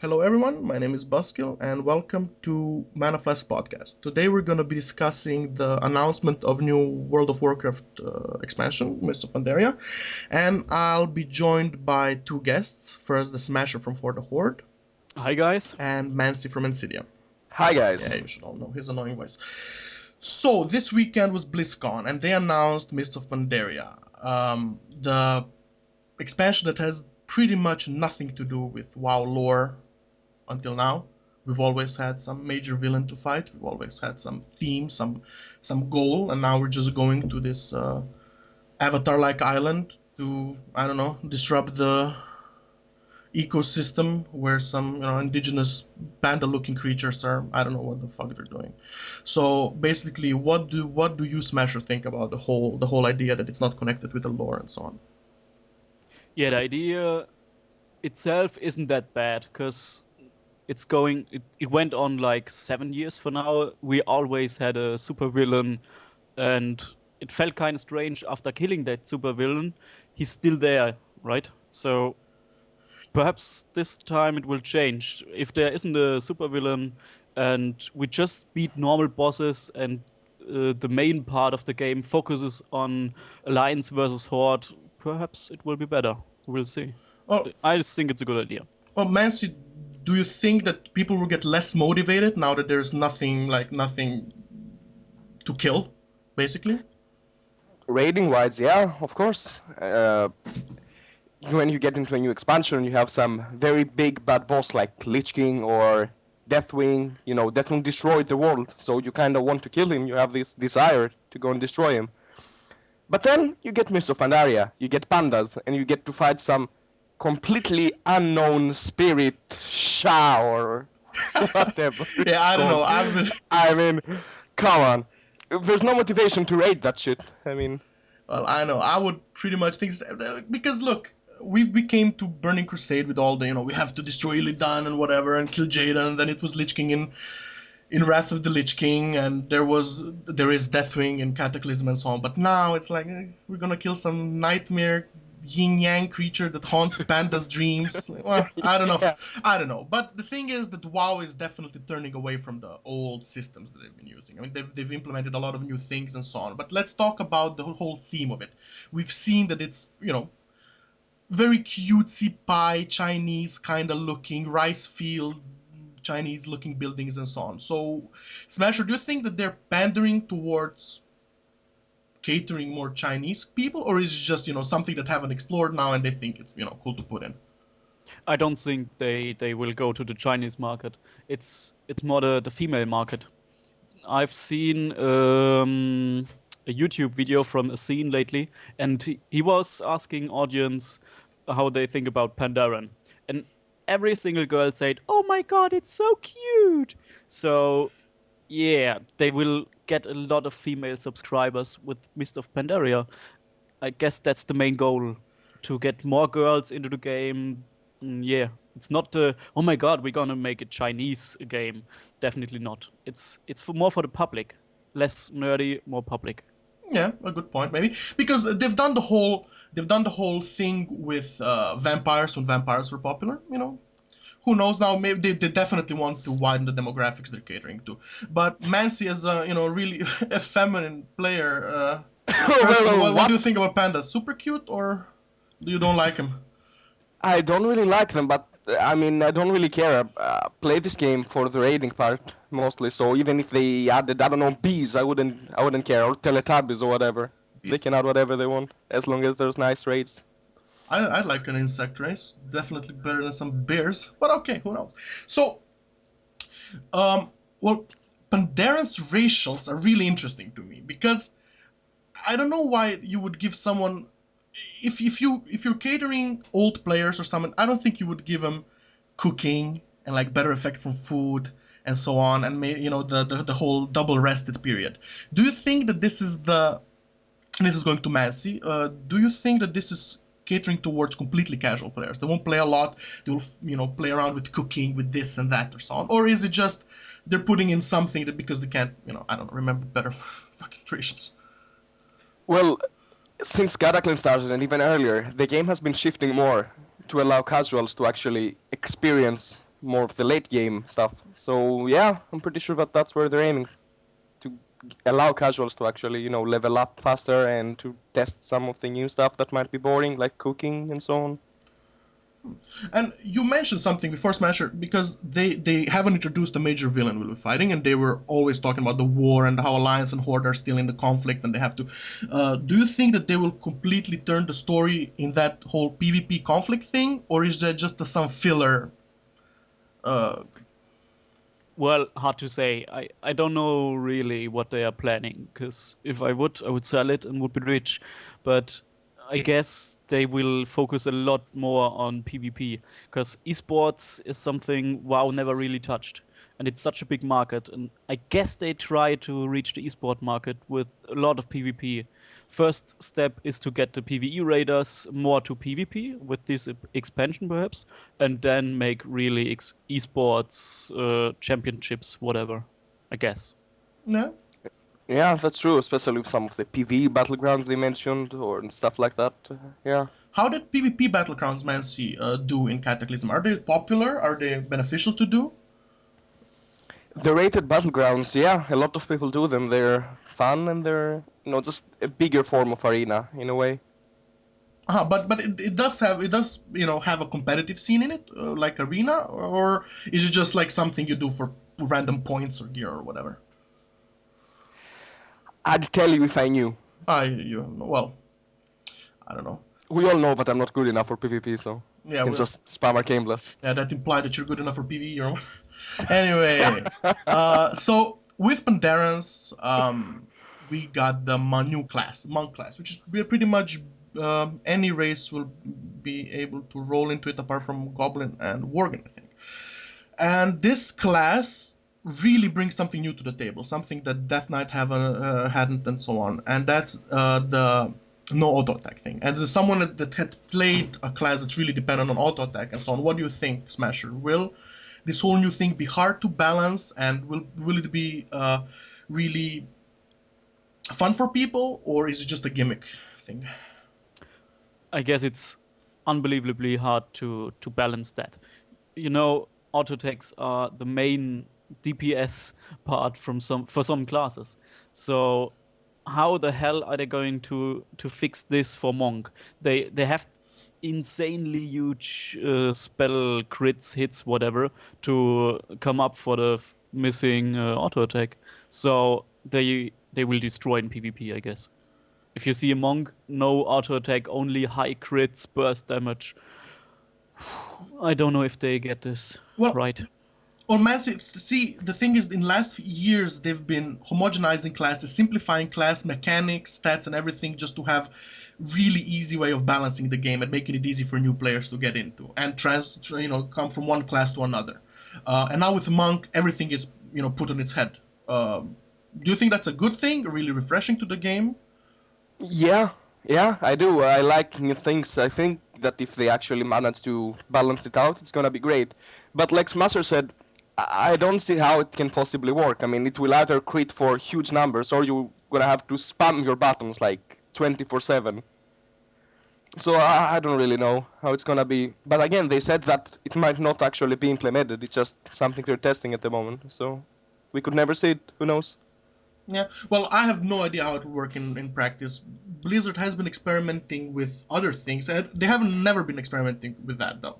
Hello, everyone. My name is Buskill, and welcome to Manaflask podcast. Today, we're going to be discussing the announcement of new World of Warcraft expansion, Mists of Pandaria, and I'll be joined by two guests. First, the Smasher from For the Horde, Hi guys. and Mancy from Insidia. Hi Yeah, guys. you should all know his annoying voice. So, this weekend was BlizzCon, and they announced Mists of Pandaria, the expansion that has pretty much nothing to do with WoW lore until now. We've always had some major villain to fight. We've always had some theme, some goal, and now we're just going to this avatar-like island to, I don't know, disrupt the ecosystem where some indigenous panda-looking creatures are. I don't know what the fuck they're doing. So basically, what do you Smasher think about the whole idea that it's not connected with the lore and so on? Yeah, the idea itself isn't that bad because it went on like 7 years for now. We always had a supervillain, and it felt kind of strange after killing that supervillain. He's still there, right? So perhaps this time it will change. If there isn't a supervillain and we just beat normal bosses and the main part of the game focuses on Alliance versus Horde, perhaps it will be better. We'll see. Oh, I just think it's a good idea. oh, Mancy, do you think that people will get less motivated now that there's nothing to kill, basically? Rating wise, yeah, of course. When you get into a new expansion, you have some very big bad boss like Lich King or Deathwing. Deathwing destroyed the world, so you kind of want to kill him. You have this desire to go and destroy him. But then you get Mist of Pandaria, you get pandas, and you get to fight some completely unknown spirit Sha or whatever. Yeah, I don't know. I mean, come on. There's no motivation to raid that shit. Well, I know. I would pretty much think because look, we came to Burning Crusade with all the we have to destroy Illidan and whatever and kill Jaden, and then it was Lich King in Wrath of the Lich King, and there is Deathwing in Cataclysm and so on. But now it's like we're gonna kill some nightmare yin yang creature that haunts pandas' dreams. Well, I don't know. Yeah. I don't know. But the thing is that WoW is definitely turning away from the old systems that they've been using. I mean, they've implemented a lot of new things and so on. But let's talk about the whole theme of it. We've seen that it's very cutesy pie Chinese kind of looking rice field Chinese looking buildings and so on. So, Smasher, do you think that they're pandering towards catering more Chinese people, or is it just something that haven't explored now and they think it's cool to put in? I don't think they will go to the Chinese market. It's more the female market. I've seen a YouTube video from a scene lately, and he was asking audience how they think about Pandaren, and every single girl said, "Oh my god, it's so cute." So yeah, they will get a lot of female subscribers with Mist of Pandaria. I guess that's the main goal, to get more girls into the game. Yeah, it's not the oh my god, we're gonna make a Chinese game. Definitely not. It's more for the public, less nerdy, more public. Yeah, a good point maybe because they've done the whole thing with vampires when vampires were popular. Who knows now? Maybe they definitely want to widen the demographics they're catering to. But Mancy, as a really a feminine player, person, what do you think about pandas? Super cute, or you don't like him? I don't really like them, but I don't really care. Play this game for the raiding part mostly. So even if they added, I don't know, bees, I wouldn't care, or Teletubbies or whatever. They Bees. can add whatever they want as long as there's nice raids. I like an insect race. Definitely better than some bears. But okay, who knows? So, well, Pandaran's racials are really interesting to me because I don't know why you would give someone if you're catering old players or someone. I don't think you would give them cooking and like better effect from food and so on, and the whole double rested period. Do you think that this is going to Mancy? Do you think that this is catering towards completely casual players? They won't play a lot. They will play around with cooking, with this and that or so on, or is it just they're putting in something that because they can't I don't remember better fucking creations. Well, since Cataclysm started and even earlier, the game has been shifting more to allow casuals to actually experience more of the late game stuff. So yeah, I'm pretty sure that that's where they're aiming, to allow casuals to actually, level up faster and to test some of the new stuff that might be boring, like cooking and so on. And you mentioned something before, Smasher, because they haven't introduced a major villain we'll be fighting, and they were always talking about the war and how Alliance and Horde are still in the conflict, and they have to. Do you think that they will completely turn the story in that whole PvP conflict thing, or is that just some filler? Uh, Well, hard to say. I don't know really what they are planning, because if I would sell it and would be rich. But I guess they will focus a lot more on PvP, because esports is something WoW never really touched. And it's such a big market. And I guess they try to reach the esport market with a lot of PvP. First step is to get the PvE raiders more to PvP with this expansion, perhaps, and then make really esports championships, whatever. I guess. yeah. Yeah, that's true, especially with some of the PvE battlegrounds they mentioned or and stuff like that. Yeah. How did PvP battlegrounds, Mancy, do in Cataclysm? Are they popular? Are they beneficial to do? The rated battlegrounds, yeah, a lot of people do them. They're fun and they're, just a bigger form of arena in a way. But it does have a competitive scene in it, like arena, or is it just like something you do for random points or gear or whatever? I'd tell you if I knew. Well, I don't know. We all know that I'm not good enough for PvP, so Yeah, can just spam Arcane Blast. yeah, that implied that you're good enough for PvE, Anyway, so with Pandarans, we got the Manu class, monk class, which is pretty much any race will be able to roll into it apart from Goblin and Worgen, I think. And this class really brings something new to the table, something that Death Knight hadn't, and so on. And that's the no auto attack thing. And as someone that had played a class that's really dependent on auto attack and so on, what do you think, Smasher? Will this whole new thing be hard to balance, and will it be really fun for people, or is it just a gimmick thing? I guess it's unbelievably hard to balance that. Auto attacks are the main DPS part for some classes. So how the hell are they going to fix this for Monk? They have insanely huge spell crits, hits, whatever, to come up for the missing auto attack. So they will destroy in PvP, I guess. If you see a Monk, no auto attack, only high crits, burst damage. I don't know if they get this right. Well, man, see, the thing is, in last years, they've been homogenizing classes, simplifying class mechanics, stats, and everything just to have really easy way of balancing the game and making it easy for new players to get into and come from one class to another. And now with Monk, everything is put on its head. Do you think that's a good thing? Really refreshing to the game? Yeah, I do. I like new things. I think that if they actually manage to balance it out, it's gonna be great. But like Smasher said, I don't see how it can possibly work. I mean, it will either crit for huge numbers, or you're gonna have to spam your buttons like 24/7. So I don't really know how it's gonna be. But again, they said that it might not actually be implemented. It's just something they're testing at the moment. So we could never see it. Who knows? Yeah, well, I have no idea how it will work in practice. Blizzard has been experimenting with other things. They haven't never been experimenting with that though.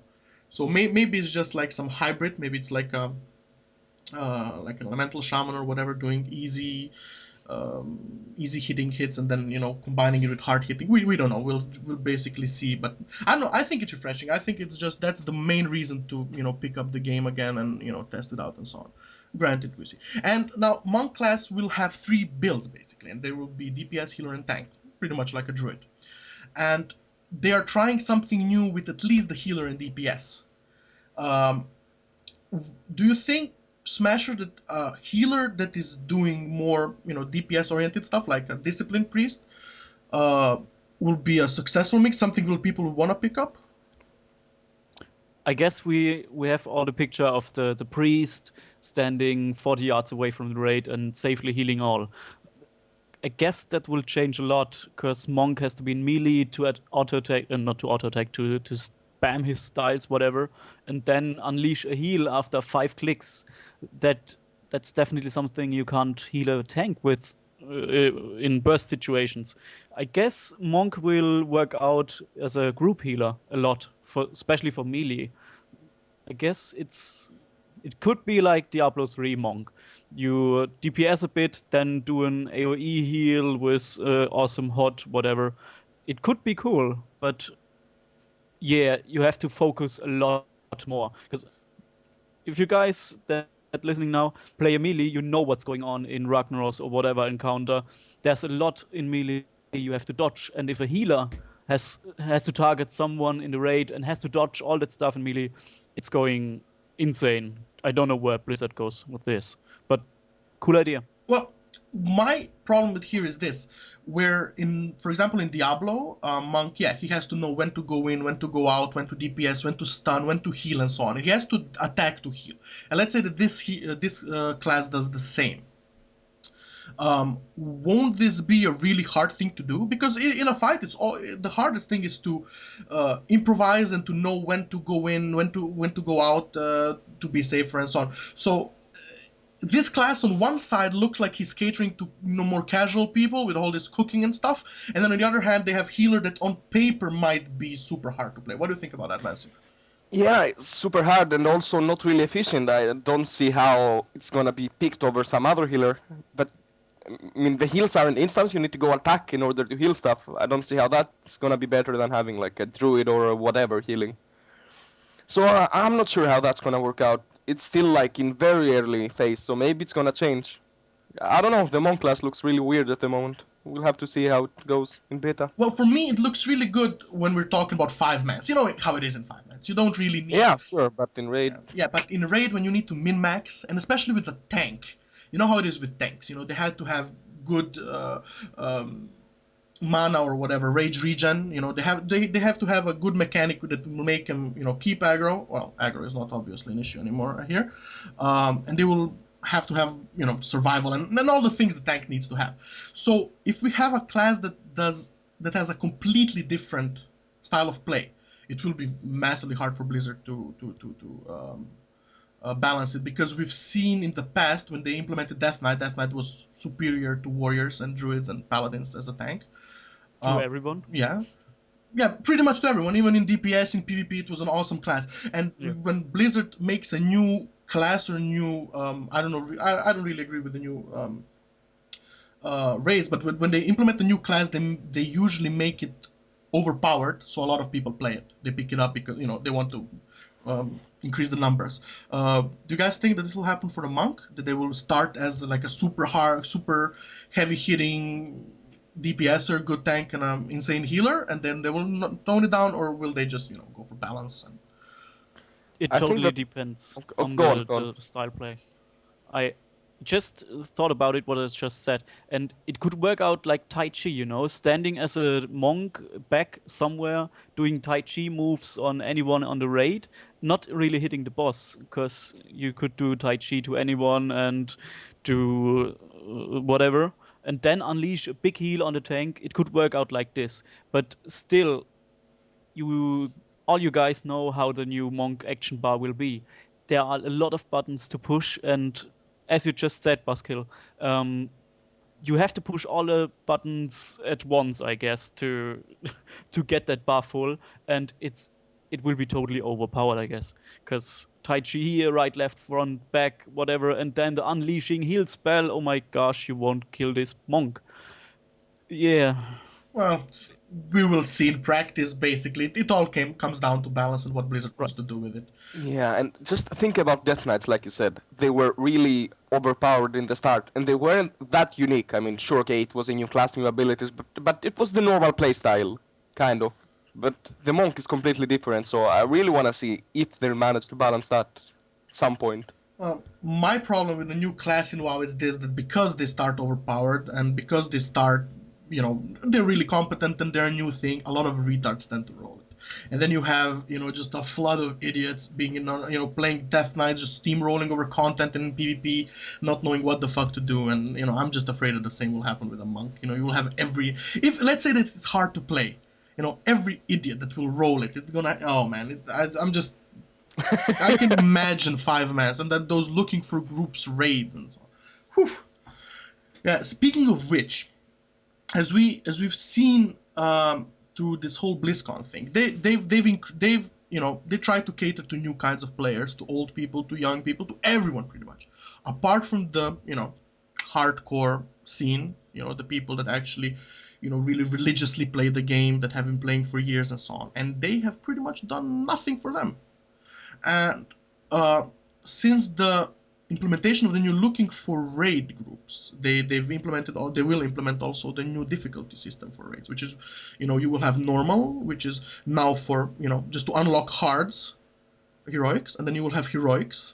So maybe it's just like some hybrid. Maybe it's like an elemental shaman or whatever, doing easy hitting hits and then combining it with hard hitting. We don't know. We'll basically see. But I don't know. I think it's refreshing. I think it's just that's the main reason to pick up the game again and test it out and so on. Granted, we see. And now monk class will have 3 builds basically, and they will be DPS, healer, and tank, pretty much like a druid. And they are trying something new with at least the healer and DPS. Do you think, Smasher, that a healer that is doing more DPS oriented stuff like a disciplined priest will be a successful mix? Something will people want to pick up? I guess we have all the picture of the priest standing 40 yards away from the raid and safely healing all. I guess that will change a lot because Monk has to be in melee to auto attack, not to auto attack, to spam his styles, whatever, and then unleash a heal after 5 clicks. That's definitely something you can't heal a tank with in burst situations. I guess Monk will work out as a group healer a lot, especially for melee. I guess it could be like Diablo 3 Monk. You DPS a bit, then do an AoE heal with awesome hot whatever. It could be cool, but yeah, you have to focus a lot more. Because if you guys that listening now play a melee, you know what's going on in Ragnaros or whatever encounter. There's a lot in melee you have to dodge, and if a healer has to target someone in the raid and has to dodge all that stuff in melee, it's going insane. I don't know where Blizzard goes with this, but cool idea. Well, my problem with here is this, where for example, in Diablo, Monk, yeah, he has to know when to go in, when to go out, when to DPS, when to stun, when to heal, and so on. He has to attack to heal. And let's say that this class does the same. Won't this be a really hard thing to do? Because in a fight, the hardest thing is to improvise and to know when to go in, when to go out to be safer and so on. So this class on one side looks like he's catering to more casual people with all this cooking and stuff, and then on the other hand they have healer that on paper might be super hard to play. What do you think about that, Mansi? Yeah, it's super hard and also not really efficient. I don't see how it's gonna be picked over some other healer. But I mean, the heals are an instance. You need to go attack in order to heal stuff. I don't see how that's gonna be better than having like a druid or a whatever healing. So I'm not sure how that's gonna work out. It's still like in very early phase, so maybe it's gonna change. I don't know. The monk class looks really weird at the moment. We'll have to see how it goes in beta. Well, for me, it looks really good when we're talking about 5-mans. You know how it is in 5-mans. You don't really need... Yeah, sure, but in raid... Yeah, but in raid, when you need to min-max, and especially with a tank, you know how it is with tanks. You know, they had to have good mana or whatever, rage regen. You know, they have to have a good mechanic that will make them, you know, keep aggro. Well, aggro is not obviously an issue anymore here. And they will have to have, you know, survival and all the things the tank needs to have. So if we have a class that has a completely different style of play, it will be massively hard for Blizzard to balance it, because we've seen in the past when they implemented Death Knight was superior to warriors and druids and paladins as a tank. To everyone? Yeah, pretty much to everyone. Even in DPS, in PvP, it was an awesome class. And when Blizzard makes a new class or new, I don't know, I don't really agree with the new race, but when they implement a new class, they usually make it overpowered, so a lot of people play it. They pick it up because, you know, they want to increase the numbers. Do you guys think that this will happen for the monk? That they will start as like a super hard, super heavy hitting DPSer, good tank, and an insane healer, and then they will tone it down, or will they just, you know, go for balance? And... It I think totally that- depends Oh, on go on, the, go on. the style play. I just thought about it, what I just said, and it could work out like Tai Chi, you know, standing as a monk back somewhere, doing Tai Chi moves on anyone on the raid, not really hitting the boss, because you could do Tai Chi to anyone and do whatever, and then unleash a big heal on the tank. It could work out like this, but still, all you guys know how the new monk action bar will be. There are a lot of buttons to push, and as you just said, Buskill, you have to push all the buttons at once, I guess, to to get that bar full, and it will be totally overpowered, I guess, because Tai Chi here, right, left, front, back, whatever, and then the unleashing heal spell. Oh my gosh, you won't kill this monk. Yeah. Well, we will see in practice. Basically, it all comes down to balance and what Blizzard wants to do with it. Yeah, and just think about Death Knights, like you said. They were really overpowered in the start, and they weren't that unique. I mean, sure, okay, it was a new class, new abilities, but it was the normal playstyle, kind of. But the monk is completely different, so I really want to see if they manage to balance that at some point. My problem with the new class in WoW is this: that because they start overpowered and because they start, you know, they're really competent and they're a new thing, a lot of retards tend to roll it. And then you have, you know, just a flood of idiots being, you know, playing Death Knights, just steamrolling over content in PvP, not knowing what the fuck to do. And, you know, I'm just afraid that the same will happen with a monk. You know, you will have if let's say that it's hard to play. every idiot that will roll it's gonna. Oh man, I can imagine 5 mans and then those looking for groups raids and so on. Whew. Yeah. Speaking of which, as we've seen through this whole BlizzCon thing, they try to cater to new kinds of players, to old people, to young people, to everyone pretty much. Apart from the hardcore scene, the people that actually really religiously play the game, that have been playing for years and so on, and they have pretty much done nothing for them. And since the implementation of the new looking for raid groups, they've implemented, or they will implement also the new difficulty system for raids, which is, you will have normal, which is now for, just to unlock hards, heroics, and then you will have heroics,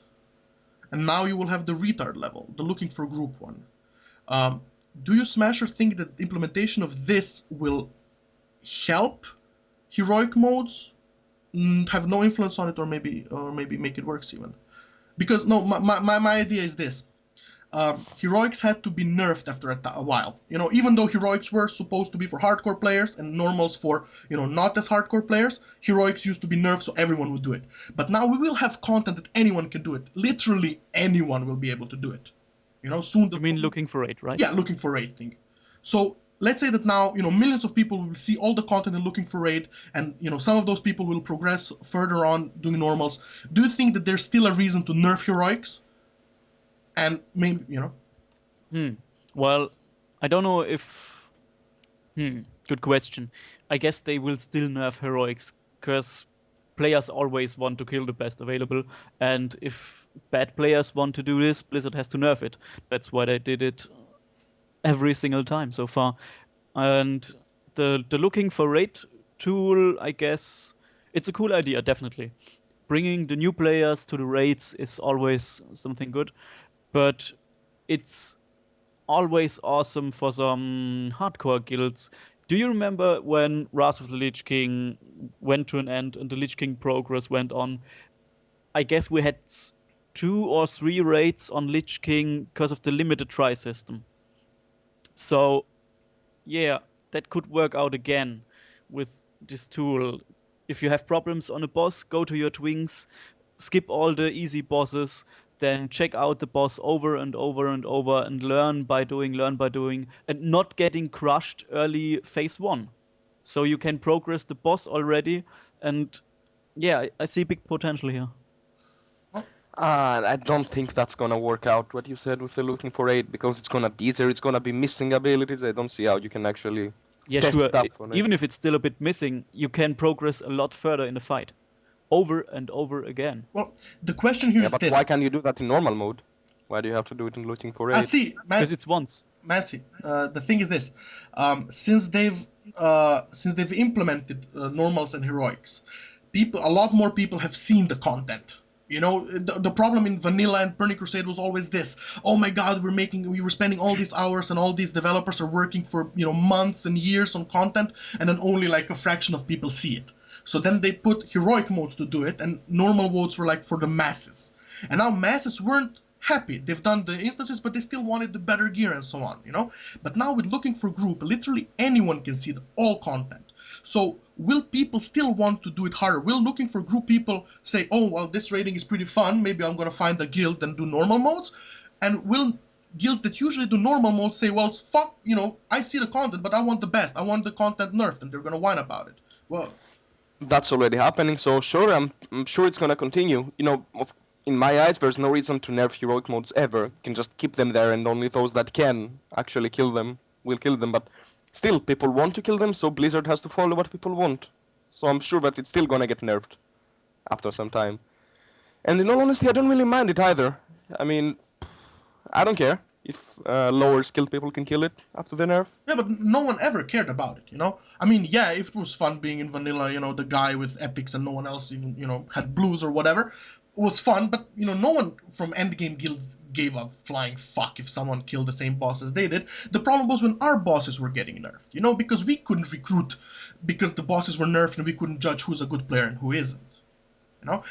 and now you will have the retard level, the looking for group one. Do you, Smasher, think that implementation of this will help heroic modes, have no influence on it, or maybe make it worse even? Because no, my idea is this. Heroics had to be nerfed after a while. Even though heroics were supposed to be for hardcore players and normals for, not as hardcore players, heroics used to be nerfed so everyone would do it. But now we will have content that anyone can do it. Literally anyone will be able to do it. Soon the. You mean looking for raid, right? Yeah, looking for raid thing. So let's say that now, millions of people will see all the content in looking for raid, and some of those people will progress further on doing normals. Do you think that there's still a reason to nerf heroics? And maybe, Well, I don't know if. Good question. I guess they will still nerf heroics, because players always want to kill the best available, and if bad players want to do this, Blizzard has to nerf it. That's why they did it every single time so far. And the looking for raid tool, I guess, it's a cool idea, definitely. Bringing the new players to the raids is always something good, but it's always awesome for some hardcore guilds. Do you remember when Wrath of the Lich King went to an end and the Lich King progress went on? I guess we had 2 or 3 raids on Lich King because of the limited try system. So, yeah, that could work out again with this tool. If you have problems on a boss, go to your twins, skip all the easy bosses, then check out the boss over and over and over and learn by doing, and not getting crushed early phase 1. So you can progress the boss already, and yeah, I see big potential here. I don't think that's gonna work out, what you said with the looking for aid, because it's gonna be there, it's gonna be missing abilities. I don't see how you can actually test Sure. stuff on it. Even if it's still a bit missing, you can progress a lot further in the fight. Over and over again. Well, the question here is but this. Why can't you do that in normal mode? Why do you have to do it in looking for aid? See, because it's once. Mancy, the thing is this: since they've implemented normals and heroics, a lot more people have seen the content. The problem in Vanilla and Burning Crusade was always this: oh my God, we were spending all these hours, and all these developers are working for months and years on content, and then only like a fraction of people see it. So then they put heroic modes to do it, and normal modes were like for the masses. And now masses weren't happy. They've done the instances, but they still wanted the better gear and so on, But now with looking for group, literally anyone can see all content. So will people still want to do it harder? Will looking for group people say, oh, well, this raiding is pretty fun, maybe I'm going to find a guild and do normal modes? And will guilds that usually do normal modes say, well, fuck, I see the content, but I want the best. I want the content nerfed, and they're going to whine about it. Well, that's already happening, so sure, I'm sure it's gonna continue. In my eyes, there's no reason to nerf heroic modes ever. You can just keep them there, and only those that can actually kill them will kill them. But still, people want to kill them, so Blizzard has to follow what people want. So I'm sure that it's still gonna get nerfed after some time. And in all honesty, I don't really mind it either. I mean, I don't care if lower skilled people can kill it after the nerf. Yeah, but no one ever cared about it, I mean, yeah, if it was fun being in Vanilla, the guy with epics and no one else even, had blues or whatever, it was fun, but, no one from endgame guilds gave a flying fuck if someone killed the same boss as they did. The problem was when our bosses were getting nerfed, because we couldn't recruit because the bosses were nerfed and we couldn't judge who's a good player and who isn't,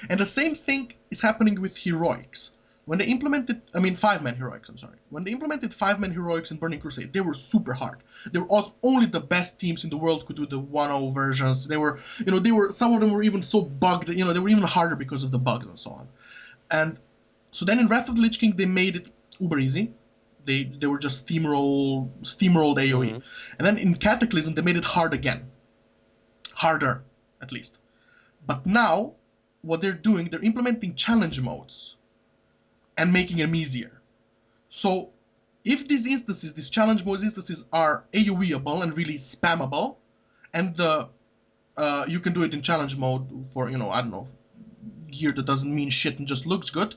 And the same thing is happening with heroics. when they implemented, I mean, 5-man heroics, I'm sorry. When they implemented 5-man heroics in Burning Crusade, they were super hard. They were only the best teams in the world could do the 1.0 versions. They were, some of them were even so bugged that, they were even harder because of the bugs and so on. And so then in Wrath of the Lich King, they made it uber easy. They were just steamrolled AoE. And then in Cataclysm, they made it hard again. Harder, at least. But now, what they're doing, they're implementing challenge modes and making them easier. So if these challenge modes instances are AoEable and really spammable, and you can do it in challenge mode for, I don't know, gear that doesn't mean shit and just looks good,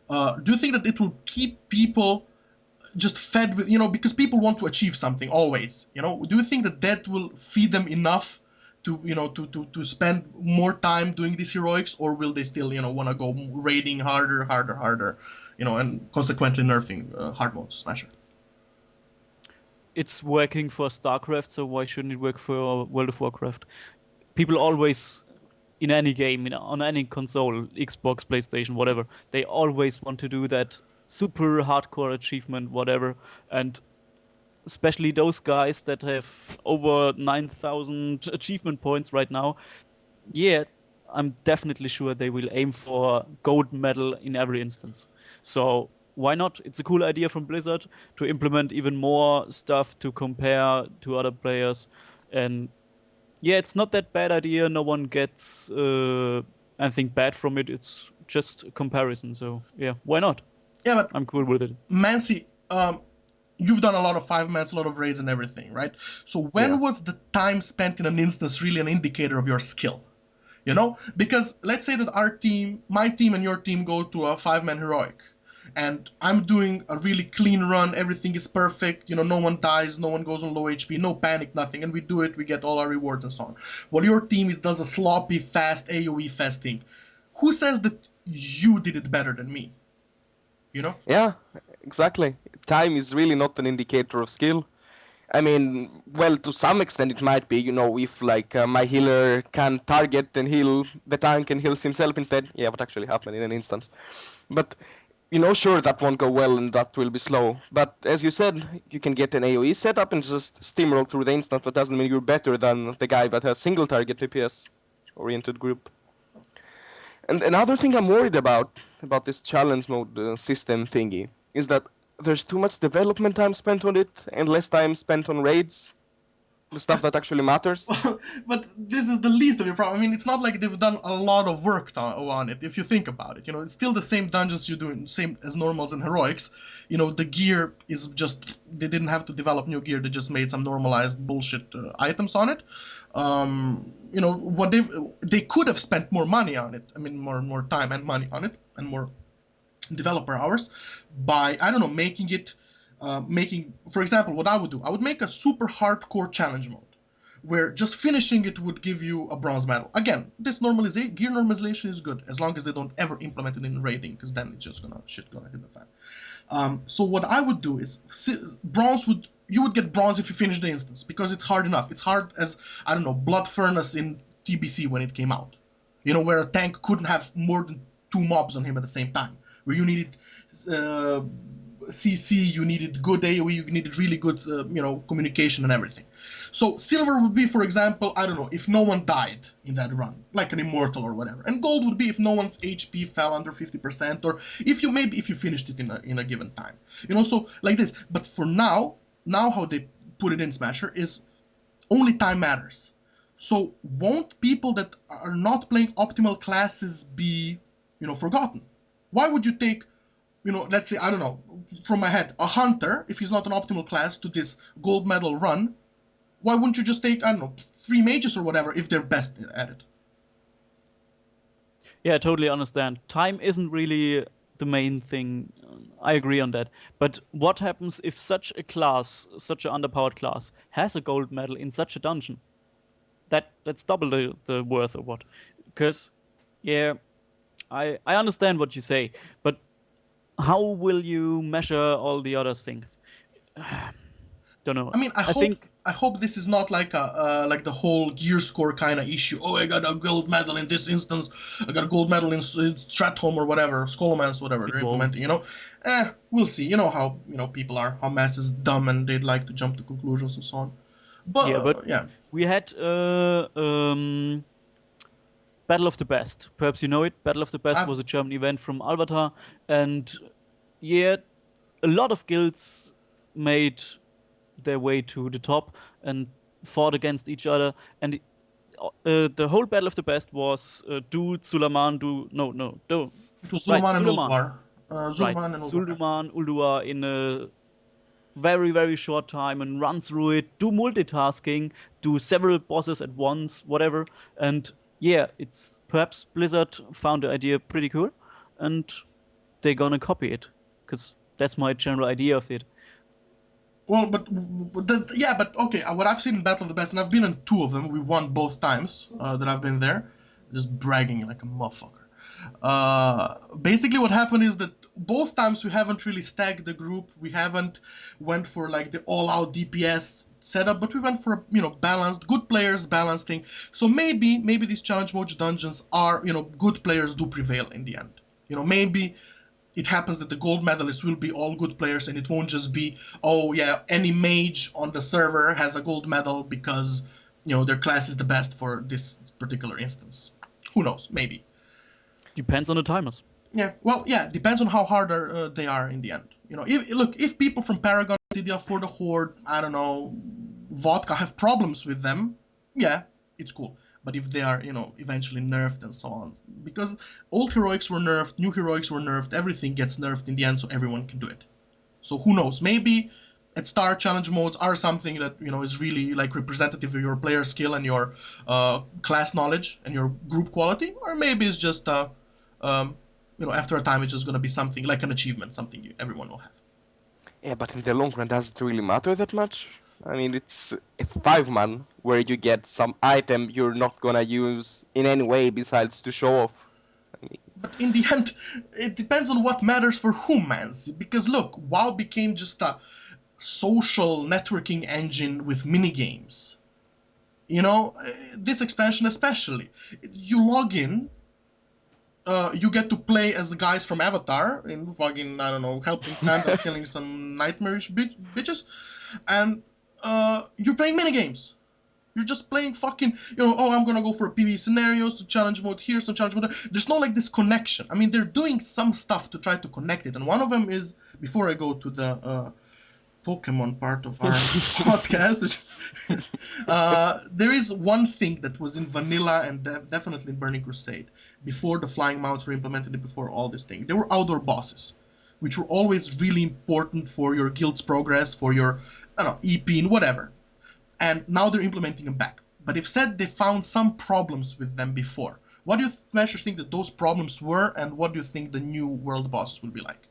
do you think that it will keep people just fed with, because people want to achieve something always, do you think that will feed them enough to to spend more time doing these heroics, or will they still want to go raiding harder, and consequently nerfing hard mode Smasher? It's working for StarCraft, so why shouldn't it work for World of Warcraft? People always, in any game, on any console, Xbox, PlayStation, whatever, they always want to do that super hardcore achievement, whatever, and especially those guys that have over 9,000 achievement points right now, yeah, I'm definitely sure they will aim for gold medal in every instance. So why not? It's a cool idea from Blizzard to implement even more stuff to compare to other players. And yeah, it's not that bad idea. No one gets anything bad from it. It's just a comparison. So yeah, why not? Yeah, but I'm cool with it. Mancy, you've done a lot of 5-mans, a lot of raids and everything, right? So when was the time spent in an instance really an indicator of your skill? Because let's say that my team and your team go to a 5-man heroic, and I'm doing a really clean run, everything is perfect, no one dies, no one goes on low HP, no panic, nothing, and we do it, we get all our rewards and so on. While your team does a sloppy, fast, AoE fast thing. Who says that you did it better than me? Yeah, exactly. Time is really not an indicator of skill. I mean, well, to some extent it might be, if like my healer can target and heal the tank and heals himself instead. Yeah, what actually happened in an instance. But, sure, that won't go well and that will be slow. But as you said, you can get an AoE setup and just steamroll through the instance, but doesn't mean you're better than the guy that has single target DPS oriented group. And another thing I'm worried about this challenge mode system thingy is that there's too much development time spent on it and less time spent on raids, the stuff that actually matters. But this is the least of your problem. I mean, it's not like they've done a lot of work on it, if you think about it. It's still the same dungeons you do, same as normals and heroics. The gear is just, they didn't have to develop new gear, they just made some normalized bullshit items on it. What they could have spent more money on it. I mean, more time and money on it, and more developer hours by, I don't know, making it, for example, what I would make a super hardcore challenge mode where just finishing it would give you a bronze medal. Again, this gear normalization is good as long as they don't ever implement it in raiding, because then it's just gonna hit the fan. So what I would do is you would get bronze if you finish the instance, because it's hard enough. It's hard as, I don't know, Blood Furnace in TBC when it came out. Where a tank couldn't have more than 2 mobs on him at the same time. Where you needed CC, you needed good AoE, you needed really good, communication and everything. So silver would be, for example, I don't know, if no one died in that run, like an immortal or whatever. And gold would be if no one's HP fell under 50%, or if you finished it in a given time. So like this. But for now how they put it in Smasher is only time matters. So won't people that are not playing optimal classes be, forgotten? Why would you take, let's say, I don't know, from my head, a hunter, if he's not an optimal class, to this gold medal run? Why wouldn't you just take, I don't know, 3 mages or whatever if they're best at it? Yeah, I totally understand. Time isn't really the main thing. I agree on that. But what happens if such a class, such an underpowered class, has a gold medal in such a dungeon? That's double the worth of what? Because, yeah, I understand what you say, but how will you measure all the other things? Don't know. I mean, I hope I hope this is not like a like the whole gear score kind of issue. Oh, I got a gold medal in this instance. I got a gold medal in Stratholm or whatever, Skolomance, whatever It they're implementing. won't. You know, we'll see. You know how people are. How mass is dumb and they'd like to jump to conclusions and so on. But Yeah, but yeah, we had Battle of the Best. Perhaps you know it. Battle of the Best I've was a German event from Alberta, and yeah, a lot of guilds made their way to the top and fought against each other. And the whole Battle of the Best was do Sulaman do do it was right Zul'Aman and Sulaman Ulduar. right Zul'Aman and Ulduar. Sulduman Uldua in a very short time and run through it, do multitasking, do several bosses at once, whatever. And yeah, it's perhaps Blizzard found the idea pretty cool, and they're gonna copy it because that's my general idea of it. Well, but okay. What I've seen in Battle of the Best, and I've been in two of them. We won both times that I've been there. Just bragging like a motherfucker. Basically, what happened is that both times we haven't really stacked the group. We haven't went for like the all-out DPS setup, but we went for balanced, good players, balanced thing. So maybe these challenge mode dungeons are good players do prevail in the end. Maybe it happens that the gold medalists will be all good players and it won't just be, oh yeah, any mage on the server has a gold medal because their class is the best for this particular instance. Who knows? Maybe. Depends on the timers. Yeah, well, yeah, depends on how hard they are in the end. If people from Paragon, Cydia, for the Horde, I don't know, Vodka have problems with them, yeah, it's cool. But if they are, eventually nerfed and so on, because old heroics were nerfed, new heroics were nerfed, everything gets nerfed in the end, so everyone can do it. So who knows? Maybe at start challenge modes are something that is really like representative of your player skill and your class knowledge and your group quality, or maybe it's just um, after a time it's just gonna be something like an achievement, something everyone will have. Yeah, but in the long run, does it really matter that much? I mean, it's a 5-man where you get some item you're not gonna use in any way besides to show off. I mean, But in the end, it depends on what matters for whom, man. Because look, WoW became just a social networking engine with minigames. This expansion especially. You log in, you get to play as the guys from Avatar in fucking, I don't know, helping pandas killing some nightmarish bitches, and you're playing minigames. You're just playing fucking, oh, I'm gonna go for a PvE scenarios, some challenge mode here, some challenge mode there. There's no like this connection. I mean, they're doing some stuff to try to connect it, and one of them is, before I go to the Pokemon part of our podcast, which, there is one thing that was in vanilla and definitely in Burning Crusade before the flying mounts were implemented and before all this thing. There were outdoor bosses, which were always really important for your guild's progress, for your, I don't know, EP and whatever. And now they're implementing them back. But they've said they found some problems with them before. What do you Smasher think that those problems were, and what do you think the new world bosses will be like?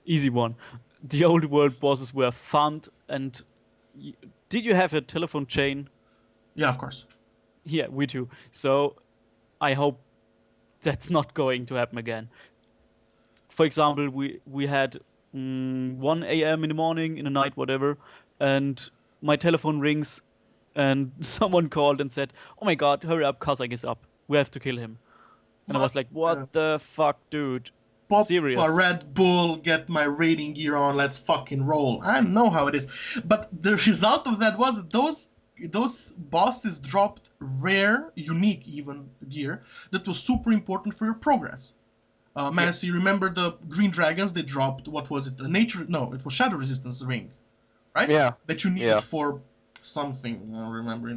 Easy one. The old world bosses were fun, and did you have a telephone chain? Yeah, of course. Yeah, we too. So I hope that's not going to happen again. For example, we had 1 a.m. in the morning, in the night, whatever, and my telephone rings, and someone called and said, "Oh my God, hurry up, Kazakh is up. We have to kill him." And I was like, "What the fuck, dude? Pop Serious?" a Red Bull, get my raiding gear on, let's fucking roll. I know how it is. But the result of that was those bosses dropped rare, unique even gear that was super important for your progress. Mancy, you remember the green dragons? They dropped, what was it? No, it was shadow resistance ring, right? yeah, That you needed yeah. for something. I don't remember.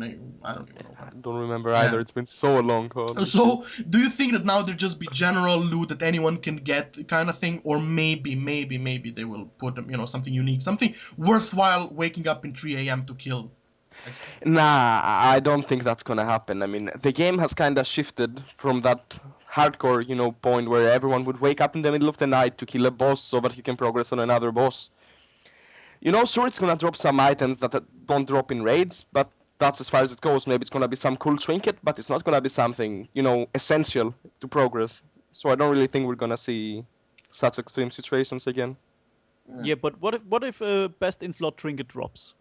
I don't even know. I don't remember either. Yeah. It's been so long. Honestly. So, do you think that now there just be general loot that anyone can get, kind of thing, or maybe they will put them, something unique, something worthwhile, waking up in 3 a.m. to kill? Nah, I don't think that's gonna happen. I mean, the game has kind of shifted from that hardcore, point where everyone would wake up in the middle of the night to kill a boss so that you can progress on another boss. Sure, it's gonna drop some items that don't drop in raids, but that's as far as it goes. Maybe it's gonna be some cool trinket, but it's not gonna be something, essential to progress. So I don't really think we're gonna see such extreme situations again. Yeah, but what if a best in slot trinket drops?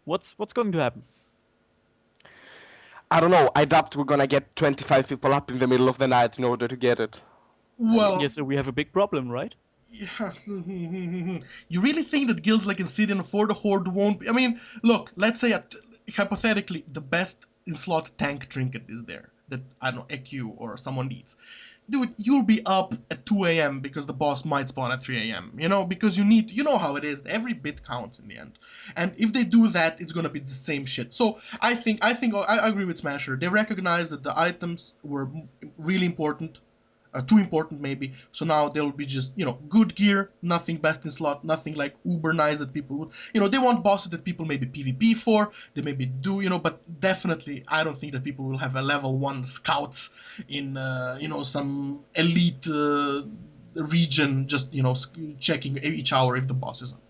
What's going to happen? I don't know. I doubt we're gonna get 25 people up in the middle of the night in order to get it. Well, Yes, so we have a big problem, right? yeah. You really think that guilds like Insidian for the Horde won't be? I mean, look, let's say hypothetically the best in slot tank trinket is there that I don't know EQ or someone needs. Dude, you'll be up at 2 a.m. because the boss might spawn at 3 a.m. You know, because you know how it is. Every bit counts in the end. And if they do that, it's gonna be the same shit. So I agree with Smasher. They recognize that the items were really important, too important maybe. So now they'll be just good gear, nothing best in slot, nothing like uber nice that people would. They want bosses that people maybe PvP for. They maybe do, but definitely I don't think that people will have a level 1 scouts in some elite region just checking each hour if the boss is up.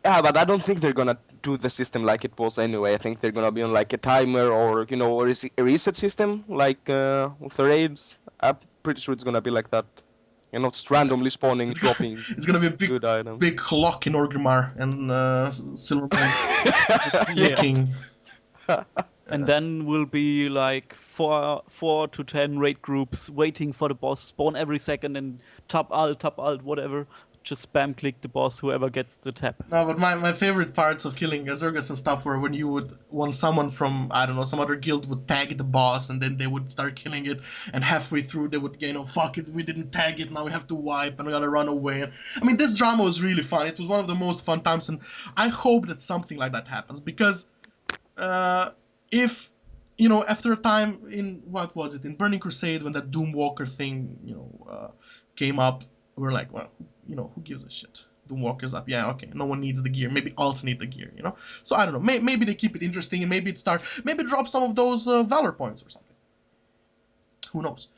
Yeah, but I don't think they're gonna do the system like it was anyway. I think they're gonna be on like a timer or a reset system like with the raids. I'm pretty sure it's gonna be like that, and not just randomly spawning, dropping It's gonna be a big good items. big clock in Orgrimmar and Silverman just Yeah. ticking. And then will be like four to 10 raid groups waiting for the boss spawn every second and tap alt, whatever. Just spam click the boss, whoever gets the tap. No, but my favorite parts of killing Azurgas and stuff were when someone from, I don't know, some other guild would tag the boss and then they would start killing it, and halfway through they would, fuck it, we didn't tag it, now we have to wipe and we gotta run away. And, I mean, this drama was really fun. It was one of the most fun times, and I hope that something like that happens because if after a time in what was it in Burning Crusade when that Doomwalker thing came up, we're like, well, who gives a shit? Doomwalker's up, yeah, okay. No one needs the gear. Maybe alts need the gear, So I don't know. Maybe they keep it interesting and maybe drop some of those valor points or something. Who knows?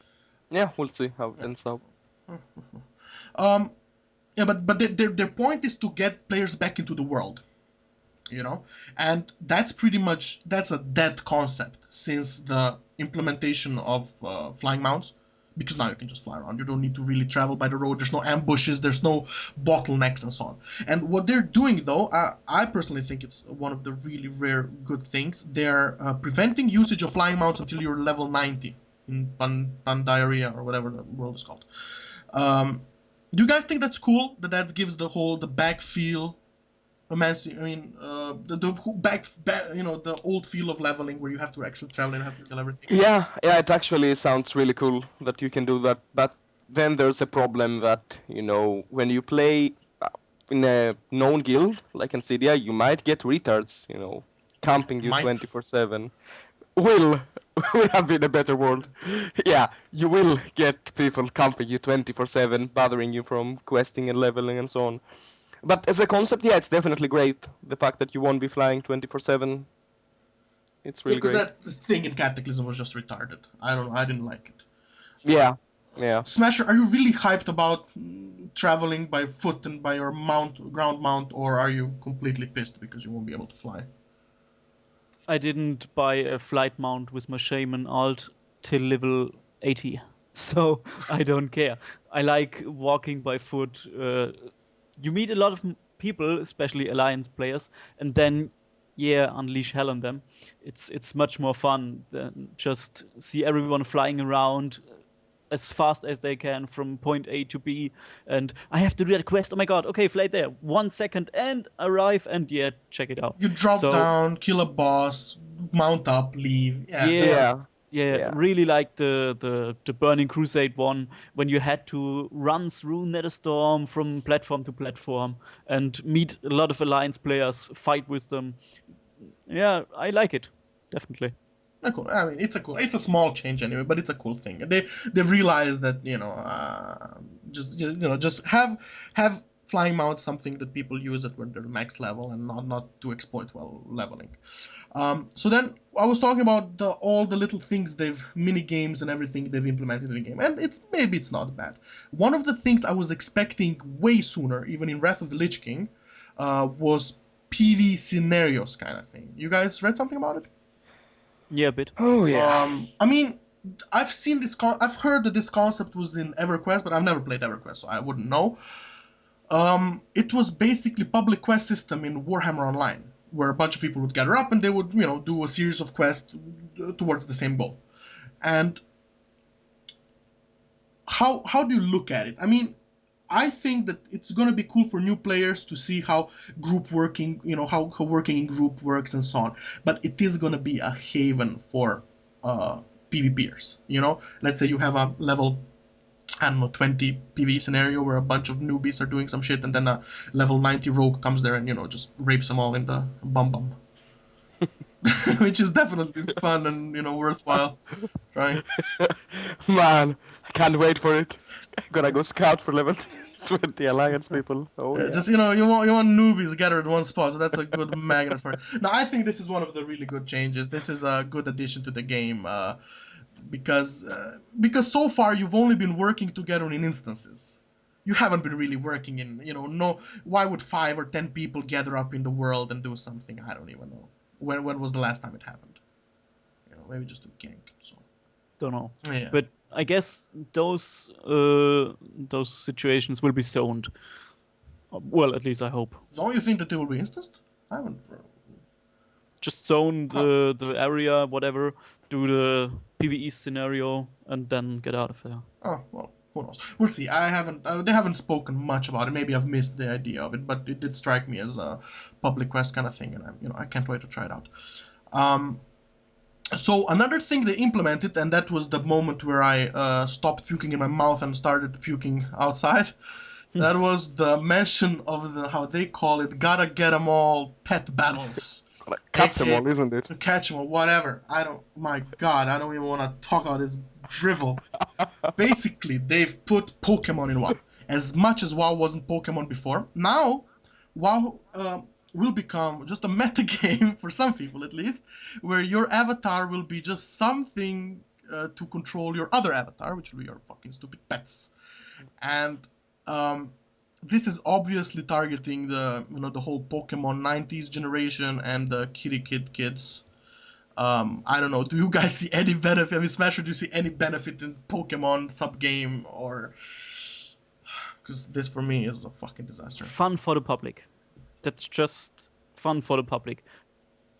Yeah, we'll see how it ends up. Yeah, but their point is to get players back into the world. And that's a dead concept since the implementation of flying mounts, because now you can just fly around. You don't need to really travel by the road. There's no ambushes, there's no bottlenecks and so on. And what they're doing though, I personally think it's one of the really rare good things. They're preventing usage of flying mounts until you're level 90 in Pandaria or whatever the world is called. Do you guys think that's cool, that gives the back feel? Romancing, I mean, the old feel of leveling where you have to actually travel and have to kill everything. Yeah, it actually sounds really cool that you can do that. But then there's a problem that when you play in a known guild like Insidia, you might get retards, camping you Might. 24/7. Will have been a better world. Yeah, you will get people camping you 24/7, bothering you from questing and leveling and so on. But as a concept, yeah, it's definitely great. The fact that you won't be flying 24/7, it's really Because great. that thing in Cataclysm was just retarded. I don't know. I didn't like it. Yeah. Smasher, are you really hyped about traveling by foot and by your ground mount, or are you completely pissed because you won't be able to fly? I didn't buy a flight mount with my shaman alt till level 80, so I don't care. I like walking by foot. You meet a lot of people, especially alliance players, and then unleash hell on them. It's much more fun than just see everyone flying around as fast as they can from point A to B, and I have to do that quest. Oh my god! Okay, fly there. 1 second and arrive, and check it out. You drop down, kill a boss, mount up, leave. Yeah, really like the Burning Crusade one when you had to run through Netherstorm from platform to platform and meet a lot of alliance players, fight with them. Yeah, I like it, definitely. Cool. I mean, it's a small change anyway, but it's a cool thing. They realize that just have flying mount something that people use it when they're max level and not to exploit while leveling. So then I was talking about all the little things mini games and everything they've implemented in the game, and it's not bad. One of the things I was expecting way sooner, even in Wrath of the Lich King, was PV scenarios kind of thing. You guys read something about it? Yeah, a bit. Oh yeah. I mean, I've seen I've heard that this concept was in EverQuest, but I've never played EverQuest, so I wouldn't know. It was basically public quest system in Warhammer Online, where a bunch of people would gather up and they would, do a series of quests towards the same goal. And how do you look at it? I mean, I think that it's gonna be cool for new players to see how group working, how working in group works and so on. But it is gonna be a haven for PvPers. Let's say you have a level, I don't know, 20 PvE scenario where a bunch of newbies are doing some shit, and then a level 90 rogue comes there and just rapes them all in the bum, which is definitely fun and worthwhile trying. Man, I can't wait for it. I'm gonna go scout for level 20 alliance people. Oh yeah. Just you want newbies gathered in one spot, so that's a good magnet for it. Now I think this is one of the really good changes. This is a good addition to the game, because so far you've only been working together in instances. You haven't been really working in, no. Why would 5 or 10 people gather up in the world and do something? I don't even know. When was the last time it happened? Maybe just a gang. So Don't know. yeah. But I guess those situations will be zoned. Well, at least I hope. So you think that they will be instanced? I haven't. Just zone the area, whatever, do the PvE scenario, and then get out of there. Oh well, who knows? We'll see. I haven't. They haven't spoken much about it. Maybe I've missed the idea of it, but it did strike me as a public quest kind of thing, and I can't wait to try it out. So another thing they implemented, and that was the moment where I stopped puking in my mouth and started puking outside. That was the mention of how they call it, gotta get 'em all pet battles. Catch them all, isn't it? Catch 'em all, whatever. My God, I don't even want to talk about this drivel. Basically, they've put Pokemon in WoW. As much as WoW wasn't Pokemon before, now WoW will become just a meta game, for some people at least, where your avatar will be just something to control your other avatar, which will be your fucking stupid pets. And this is obviously targeting the whole Pokemon 90s generation and the kitty kid kids. I don't know. Do you guys see any benefit? I mean, Smasher, do you see any benefit in Pokemon sub game, or because this for me is a fucking disaster. Fun for the public. That's just fun for the public.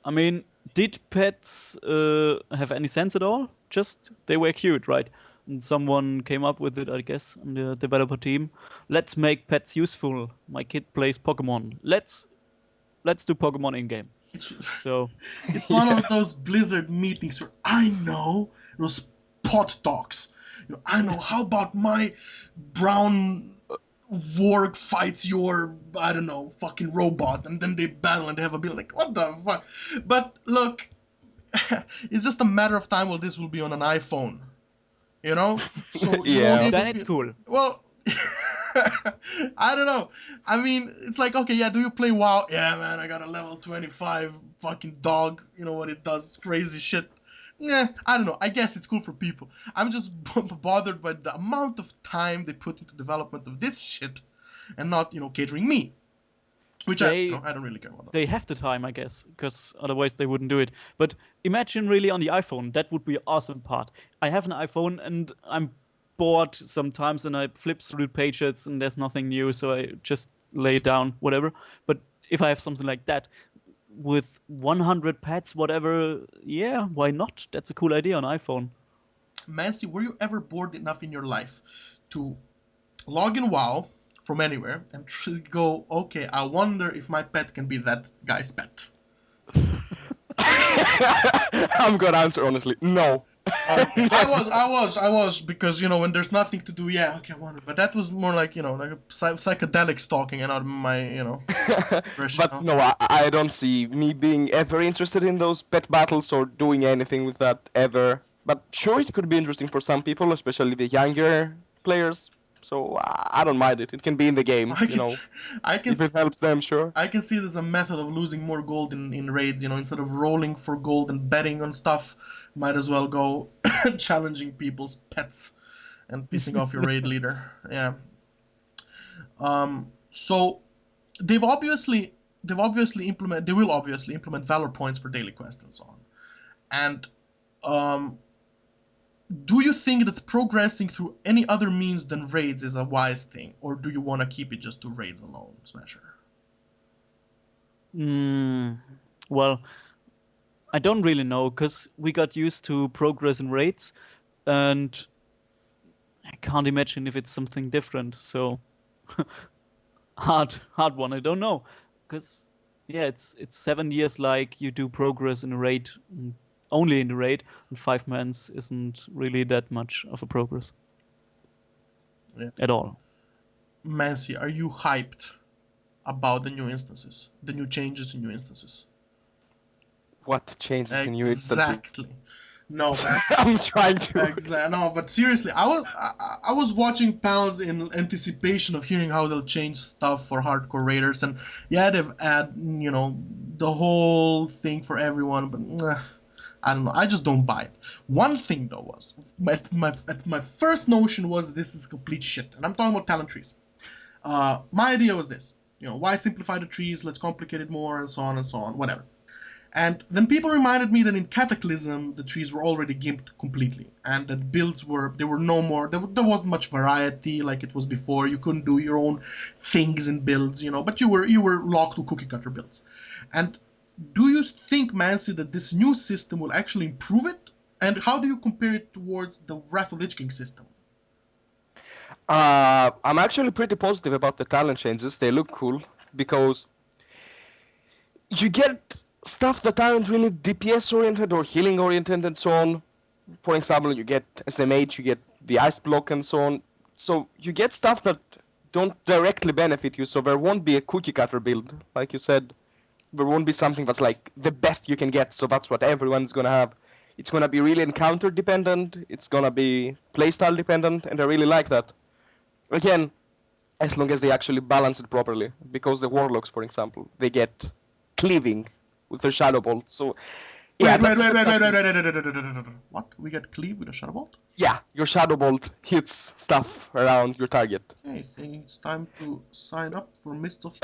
I mean, did pets have any sense at all? Just they were cute, right? And someone came up with it, I guess, on the developer team. Let's make pets useful. My kid plays Pokemon. Let's do Pokemon in game. So It's one of those Blizzard meetings where I know those pot talks. I know, how about my brown warg fights your, I don't know, fucking robot, and then they battle and they have a bit like, what the fuck? But look, it's just a matter of time when this will be on an iPhone. So Yeah. then it's cool. Well, I don't know. I mean, it's like, okay, yeah, do you play WoW? Yeah, man, I got a level 25 fucking dog. You know what it does? Crazy shit. Yeah, I don't know. I guess it's cool for people. I'm just bothered by the amount of time they put into development of this shit and not, catering me. Which I don't really care about that. They have the time, I guess, because otherwise they wouldn't do it. But imagine really on the iPhone. That would be an awesome part. I have an iPhone and I'm bored sometimes and I flip through the pages and there's nothing new, so I just lay it down, whatever. But if I have something like that with 100 pets, whatever, yeah, why not? That's a cool idea on iPhone. Mancy, were you ever bored enough in your life to log in WoW from anywhere and go, okay, I wonder if my pet can be that guy's pet? I'm gonna answer honestly, no. I was, because when there's nothing to do, yeah, okay, I wonder. But that was more like like a psychedelic stalking, and not my But no, I don't see me being ever interested in those pet battles or doing anything with that ever. But sure, it could be interesting for some people, especially the younger players. So I don't mind it. It can be in the game, if it helps them, sure. I can see it as a method of losing more gold in raids. Instead of rolling for gold and betting on stuff, might as well go challenging people's pets and pissing off your raid leader. Yeah. So they will obviously implement valor points for daily quests and so on. And do you think that progressing through any other means than raids is a wise thing, or do you want to keep it just to raids alone, Smasher? Well, I don't really know, because we got used to progress in raids, and I can't imagine if it's something different. So hard one. I don't know, because yeah, it's 7 years. Like, you do progress in a raid, only in the raid, and 5 months isn't really that much of a progress. Yeah. At all. Mancy, are you hyped about the new instances, the new changes in new instances? What changes in new instances? Exactly. No, but I'm trying to. no, but seriously, I was watching panels in anticipation of hearing how they'll change stuff for hardcore raiders, and yeah, they've add the whole thing for everyone, but I don't know. I just don't buy it. One thing though was my first notion was that this is complete shit, and I'm talking about talent trees. My idea was this: why simplify the trees? Let's complicate it more, and so on, whatever. And then people reminded me that in Cataclysm the trees were already gimped completely, and that builds were no more. There wasn't much variety like it was before. You couldn't do your own things in builds, but you were locked to cookie cutter builds. And do you think, Mancy, that this new system will actually improve it? And how do you compare it towards the Wrath of Lich King system? I'm actually pretty positive about the talent changes. They look cool because you get stuff that aren't really DPS oriented or healing oriented and so on. For example, you get SMH, you get the ice block and so on. So you get stuff that don't directly benefit you, so there won't be a cookie cutter build. Like you said, there won't be something that's like the best you can get, so that's what everyone's gonna have. It's gonna be really encounter dependent, it's gonna be playstyle dependent, and I really like that. Again, as long as they actually balance it properly, because the warlocks, for example, they get cleaving with their shadow bolt. So yeah, Wait. What? We get cleave with a shadow bolt? yeah, your shadow bolt hits stuff around your target. Okay, I think it's time to sign up for Mists of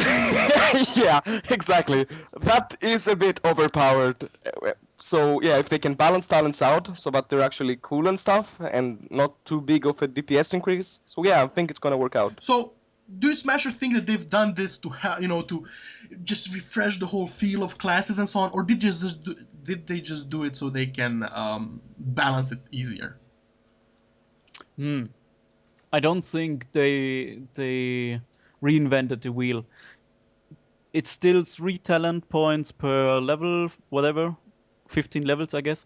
Yeah, exactly. That is a bit overpowered. So yeah, if they can balance talents out so that they're actually cool and stuff and not too big of a DPS increase, so yeah, I think it's gonna work out. So, do you Smasher think that they've done this to to just refresh the whole feel of classes and so on, or did they just do it so they can balance it easier? I don't think they reinvented the wheel. It's still 3 talent points per level, whatever, 15 levels, I guess,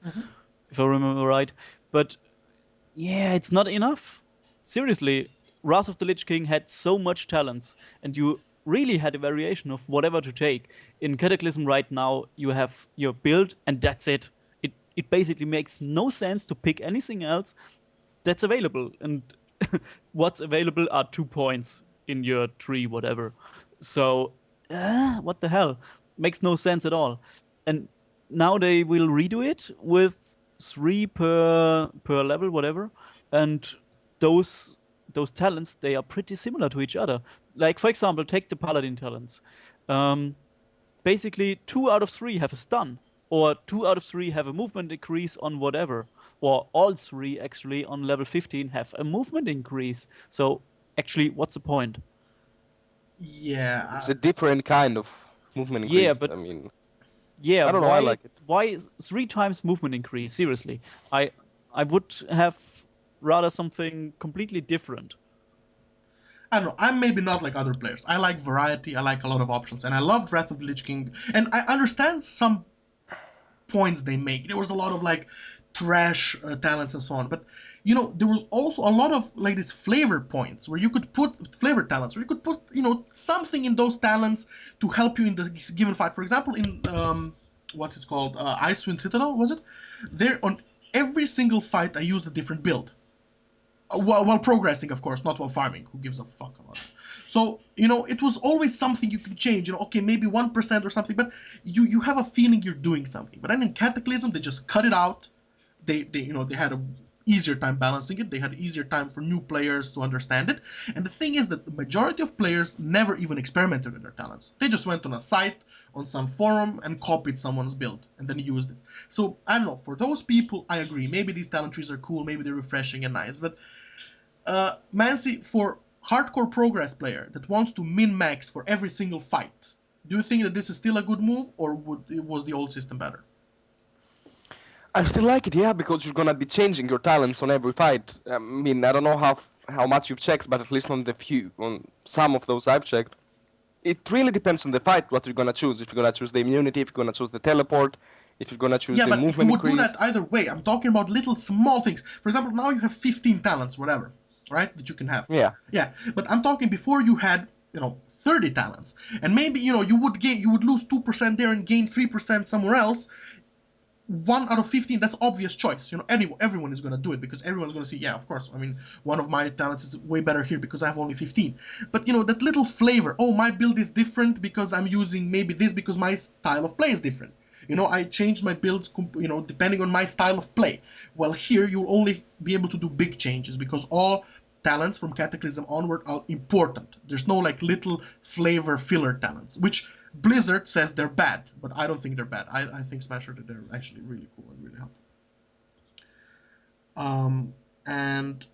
if I remember right. But yeah, it's not enough. Seriously, Wrath of the Lich King had so much talents, and you really had a variation of whatever to take. In Cataclysm right now, you have your build, and that's it. It basically makes no sense to pick anything else that's available. And what's available are 2 points in your tree, whatever. So, what the hell? Makes no sense at all. And now they will redo it with 3 per level, whatever. And those talents, they are pretty similar to each other. Like, for example, take the paladin talents. Basically, 2 out of 3 have a stun, or 2 out of 3 have a movement increase on whatever, or all 3 actually on level 15 have a movement increase. So actually, what's the point? Yeah. It's a different kind of movement Yeah, increase. but I mean, yeah, I don't know, I like it. why 3 times movement increase? Seriously, I would have rather something completely different. I don't know. I'm maybe not like other players. I like variety. I like a lot of options, and I loved Wrath of the Lich King. And I understand some points they make. There was a lot of like trash talents and so on, but there was also a lot of like these flavor points where you could put flavor talents, where you could put something in those talents to help you in the given fight. For example, in what's it called, Icewind Citadel, was it? There on every single fight I used a different build. While progressing, of course, not while farming. Who gives a fuck about it? So, it was always something you could change. Okay, maybe 1% or something, but you have a feeling you're doing something. But then in Cataclysm, they just cut it out. They had a easier time balancing it. They had easier time for new players to understand it. And the thing is that the majority of players never even experimented with their talents. They just went on a site, on some forum, and copied someone's build and then used it. So I don't know. For those people, I agree. Maybe these talent trees are cool. Maybe they're refreshing and nice. But Mansi, for hardcore progress player that wants to min-max for every single fight, do you think that this is still a good move, or was the old system better? I still like it, yeah, because you're gonna be changing your talents on every fight. I mean, I don't know how much you've checked, but at least on some of those I've checked, it really depends on the fight what you're gonna choose. If you're gonna choose the immunity, if you're gonna choose the teleport, if you're gonna choose Yeah, the but you movement would do increase. that either way. I'm talking about little small things. For example, now you have 15 talents, whatever, right? That you can have. Yeah. Yeah, but I'm talking before you had 30 talents, and maybe you would lose 2% there and gain 3% somewhere else. 1 out of 15, that's obvious choice. Everyone is going to do it because everyone's going to see, yeah, of course. I mean, one of my talents is way better here because I have only 15. But that little flavor, oh, my build is different because I'm using maybe this because my style of play is different. I changed my builds, depending on my style of play. Well, here you'll only be able to do big changes because all talents from Cataclysm onward are important. There's no little flavor filler talents, which Blizzard says they're bad, but I don't think they're bad. I think Smasher, they're actually really cool and really helpful. And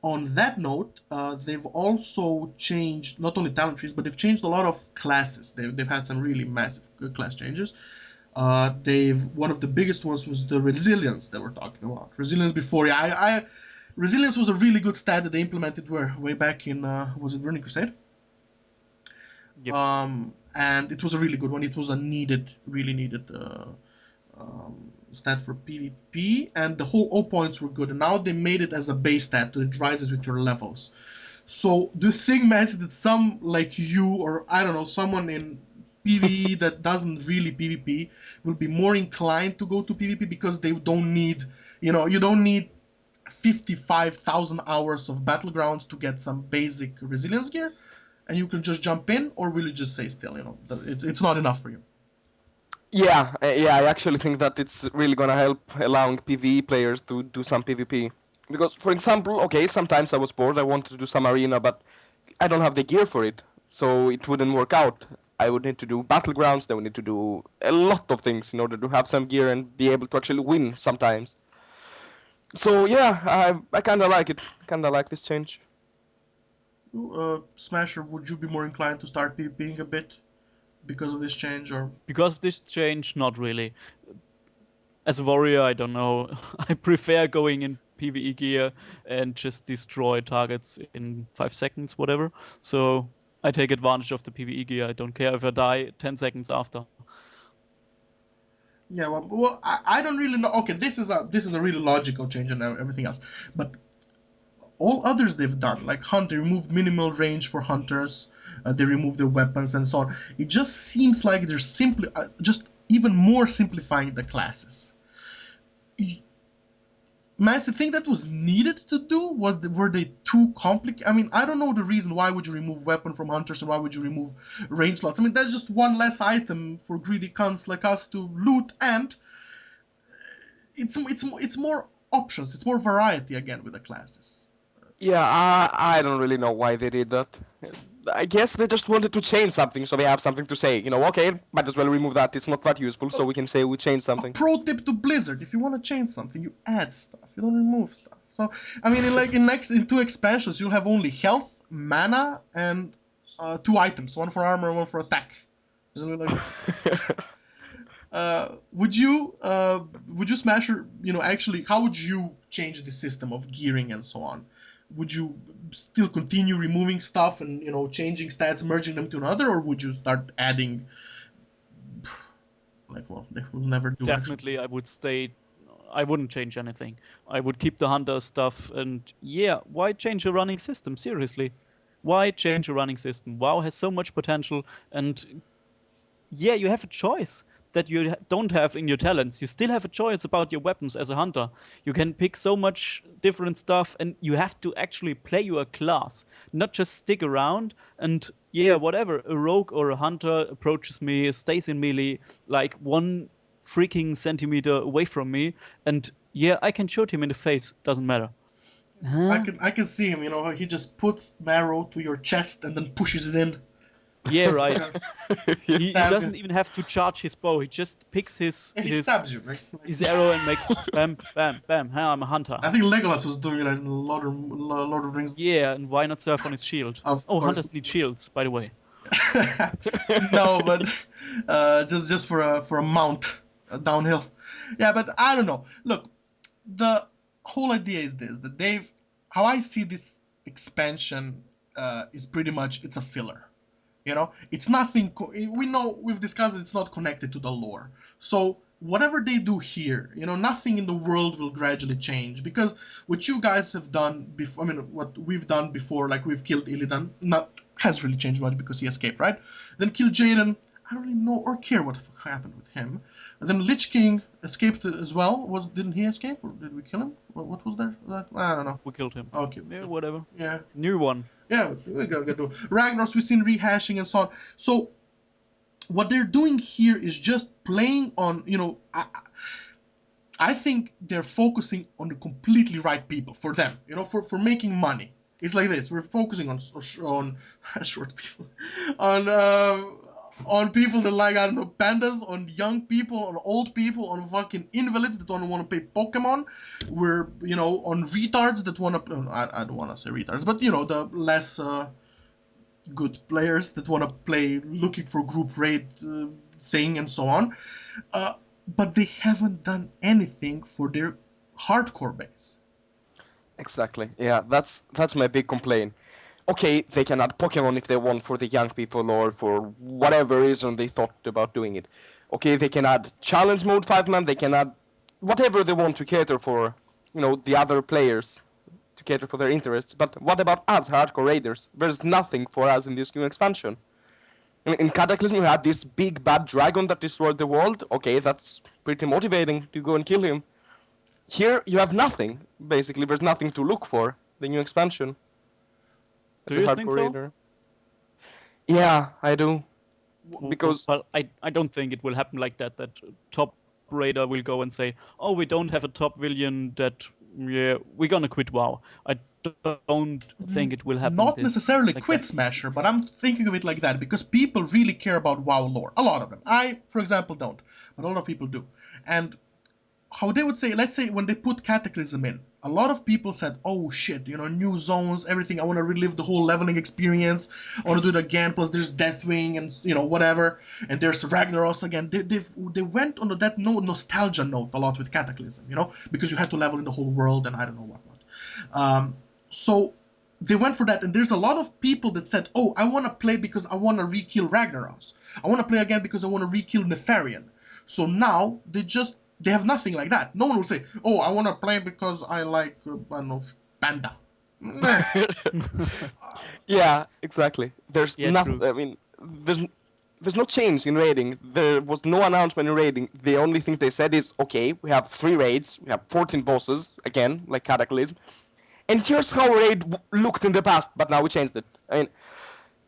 on that note, they've also changed not only talent trees, but they've changed a lot of classes. They've had some really massive class changes. One of the biggest ones was the resilience that we're talking about. Resilience before, yeah, resilience was a really good stat that they implemented way back in was it Burning Crusade? Yep. And it was a really good one. It was a really needed stat for PvP, and all points were good. And now they made it as a base stat that it rises with your levels. So do you think, Max, that some like you, or I don't know, someone in PvE that doesn't really PvP will be more inclined to go to PvP because they don't need, you don't need 55,000 hours of battlegrounds to get some basic resilience gear, and you can just jump in, or will you just say still, it's not enough for you? Yeah, I actually think that it's really gonna help allowing PvE players to do some PvP. Because, for example, okay, sometimes I was bored, I wanted to do some arena, but I don't have the gear for it, so it wouldn't work out. I would need to do battlegrounds, I would need to do a lot of things in order to have some gear and be able to actually win sometimes. So yeah, I kinda like it, kinda like this change. Smasher, would you be more inclined to start PvPing a bit because of this change, or? Because of this change, not really. As a warrior, I don't know. I prefer going in PvE gear and just destroy targets in 5 seconds, whatever. So I take advantage of the PvE gear. I don't care if I die 10 seconds after. Yeah, well, I don't really know. Okay, this is a really logical change and everything else, but all others they've done, like Hunt, they removed minimal range for hunters, they removed their weapons and so on. It just seems like they're simply just even more simplifying the classes. Man, the thing that was needed to do were they too complicated? I mean, I don't know the reason why would you remove weapon from hunters and why would you remove range slots. I mean, that's just one less item for greedy cunts like us to loot, and it's more options, it's more variety again with the classes. Yeah, I don't really know why they did that. I guess they just wanted to change something, so they have something to say. Okay, might as well remove that. It's not that useful, so we can say we changed something. Pro tip to Blizzard: if you want to change something, you add stuff. You don't remove stuff. So I mean, in 2 expansions, you'll have only health, mana, and 2 items: one for armor, one for attack. Would you Smasher? Actually, how would you change the system of gearing and so on? Would you still continue removing stuff and changing stats, merging them to another, or would you start adding? They will never do. Definitely, I would stay. I wouldn't change anything. I would keep the hunter stuff, and yeah, why change a running system? Seriously, why change a running system? WoW has so much potential, and yeah, you have a choice that you don't have in your talents. You still have a choice about your weapons as a hunter. You can pick so much different stuff, and you have to actually play your class, not just stick around and, yeah, whatever. A rogue or a hunter approaches me, stays in melee like 1 freaking centimeter away from me, and Yeah, I can shoot him in the face. Doesn't matter. Huh? I can see him. He just puts marrow to your chest and then pushes it in. Yeah, right. He Stab doesn't you. even have to charge his bow. He just picks his And he his stabs you, right? his arrow and makes bam, bam, bam. Huh, I'm a hunter. I think Legolas was doing that in Lord of the Rings. Yeah, and why not surf on his shield? Of Oh, course. hunters need shields, by the way. No, but just for a mount downhill. Yeah, but I don't know. Look, the whole idea is this: that how I see this expansion is pretty much it's a filler. It's nothing. We know we've discussed that it's not connected to the lore. So whatever they do here, nothing in the world will gradually change because what you guys have done before. I mean, what we've done before, like we've killed Illidan, not hasn't really changed much because he escaped, right? Then kill Jaden. I don't really know or care what the fuck happened with him. And then Lich King escaped as well. Didn't he escape or did we kill him? What was there? I don't know. We killed him. Okay. Yeah, whatever. Yeah. New one. Yeah, we gotta do Ragnar's. We've seen rehashing and so on. So what they're doing here is just playing on. I think they're focusing on the completely right people for them. For making money. It's like this. We're focusing on short people, on people that like, I don't know, pandas, on young people, on old people, on fucking invalids that don't want to play Pokemon. We're on retards that want to. I don't want to say retards, but the less good players that want to play, looking for group raid thing and so on. But they haven't done anything for their hardcore base. Exactly. Yeah, that's my big complaint. Okay, they can add Pokemon if they want for the young people or for whatever reason they thought about doing it. Okay, they can add challenge mode 5-man, they can add whatever they want to cater for, the other players, to cater for their interests. But what about us, hardcore raiders? There's nothing for us in this new expansion. In Cataclysm, you had this big bad dragon that destroyed the world. Okay, that's pretty motivating to go and kill him. Here, you have nothing. Basically, there's nothing to look for. The new expansion. As Do a you think hardcore so? raider. Yeah, I do. Because Well, I don't think it will happen like that. That top raider will go and say, "Oh, we don't have a top villain. We're gonna quit WoW." I don't think it will happen. Not necessarily like quit that. Smasher, but I'm thinking of it like that because people really care about WoW lore. A lot of them. I, for example, don't, but a lot of people do. And how they would say, let's say when they put Cataclysm in, a lot of people said, oh shit, new zones, everything, I want to relive the whole leveling experience, I want to do it again, plus there's Deathwing and, whatever, and there's Ragnaros again. They went on that nostalgia note a lot with Cataclysm, because you had to level in the whole world and I don't know what. So they went for that, and there's a lot of people that said, oh, I want to play because I want to re-kill Ragnaros. I want to play again because I want to re-kill Nefarian. So now they have nothing like that. No one will say, oh, I want to play because I like, I don't know, Panda. yeah, exactly. There's Yeah, nothing. true. I mean, there's no change in raiding. There was no announcement in raiding. The only thing they said is, okay, we have 3 raids, we have 14 bosses again, like Cataclysm, and here's how raid looked in the past, but now we changed it. I mean,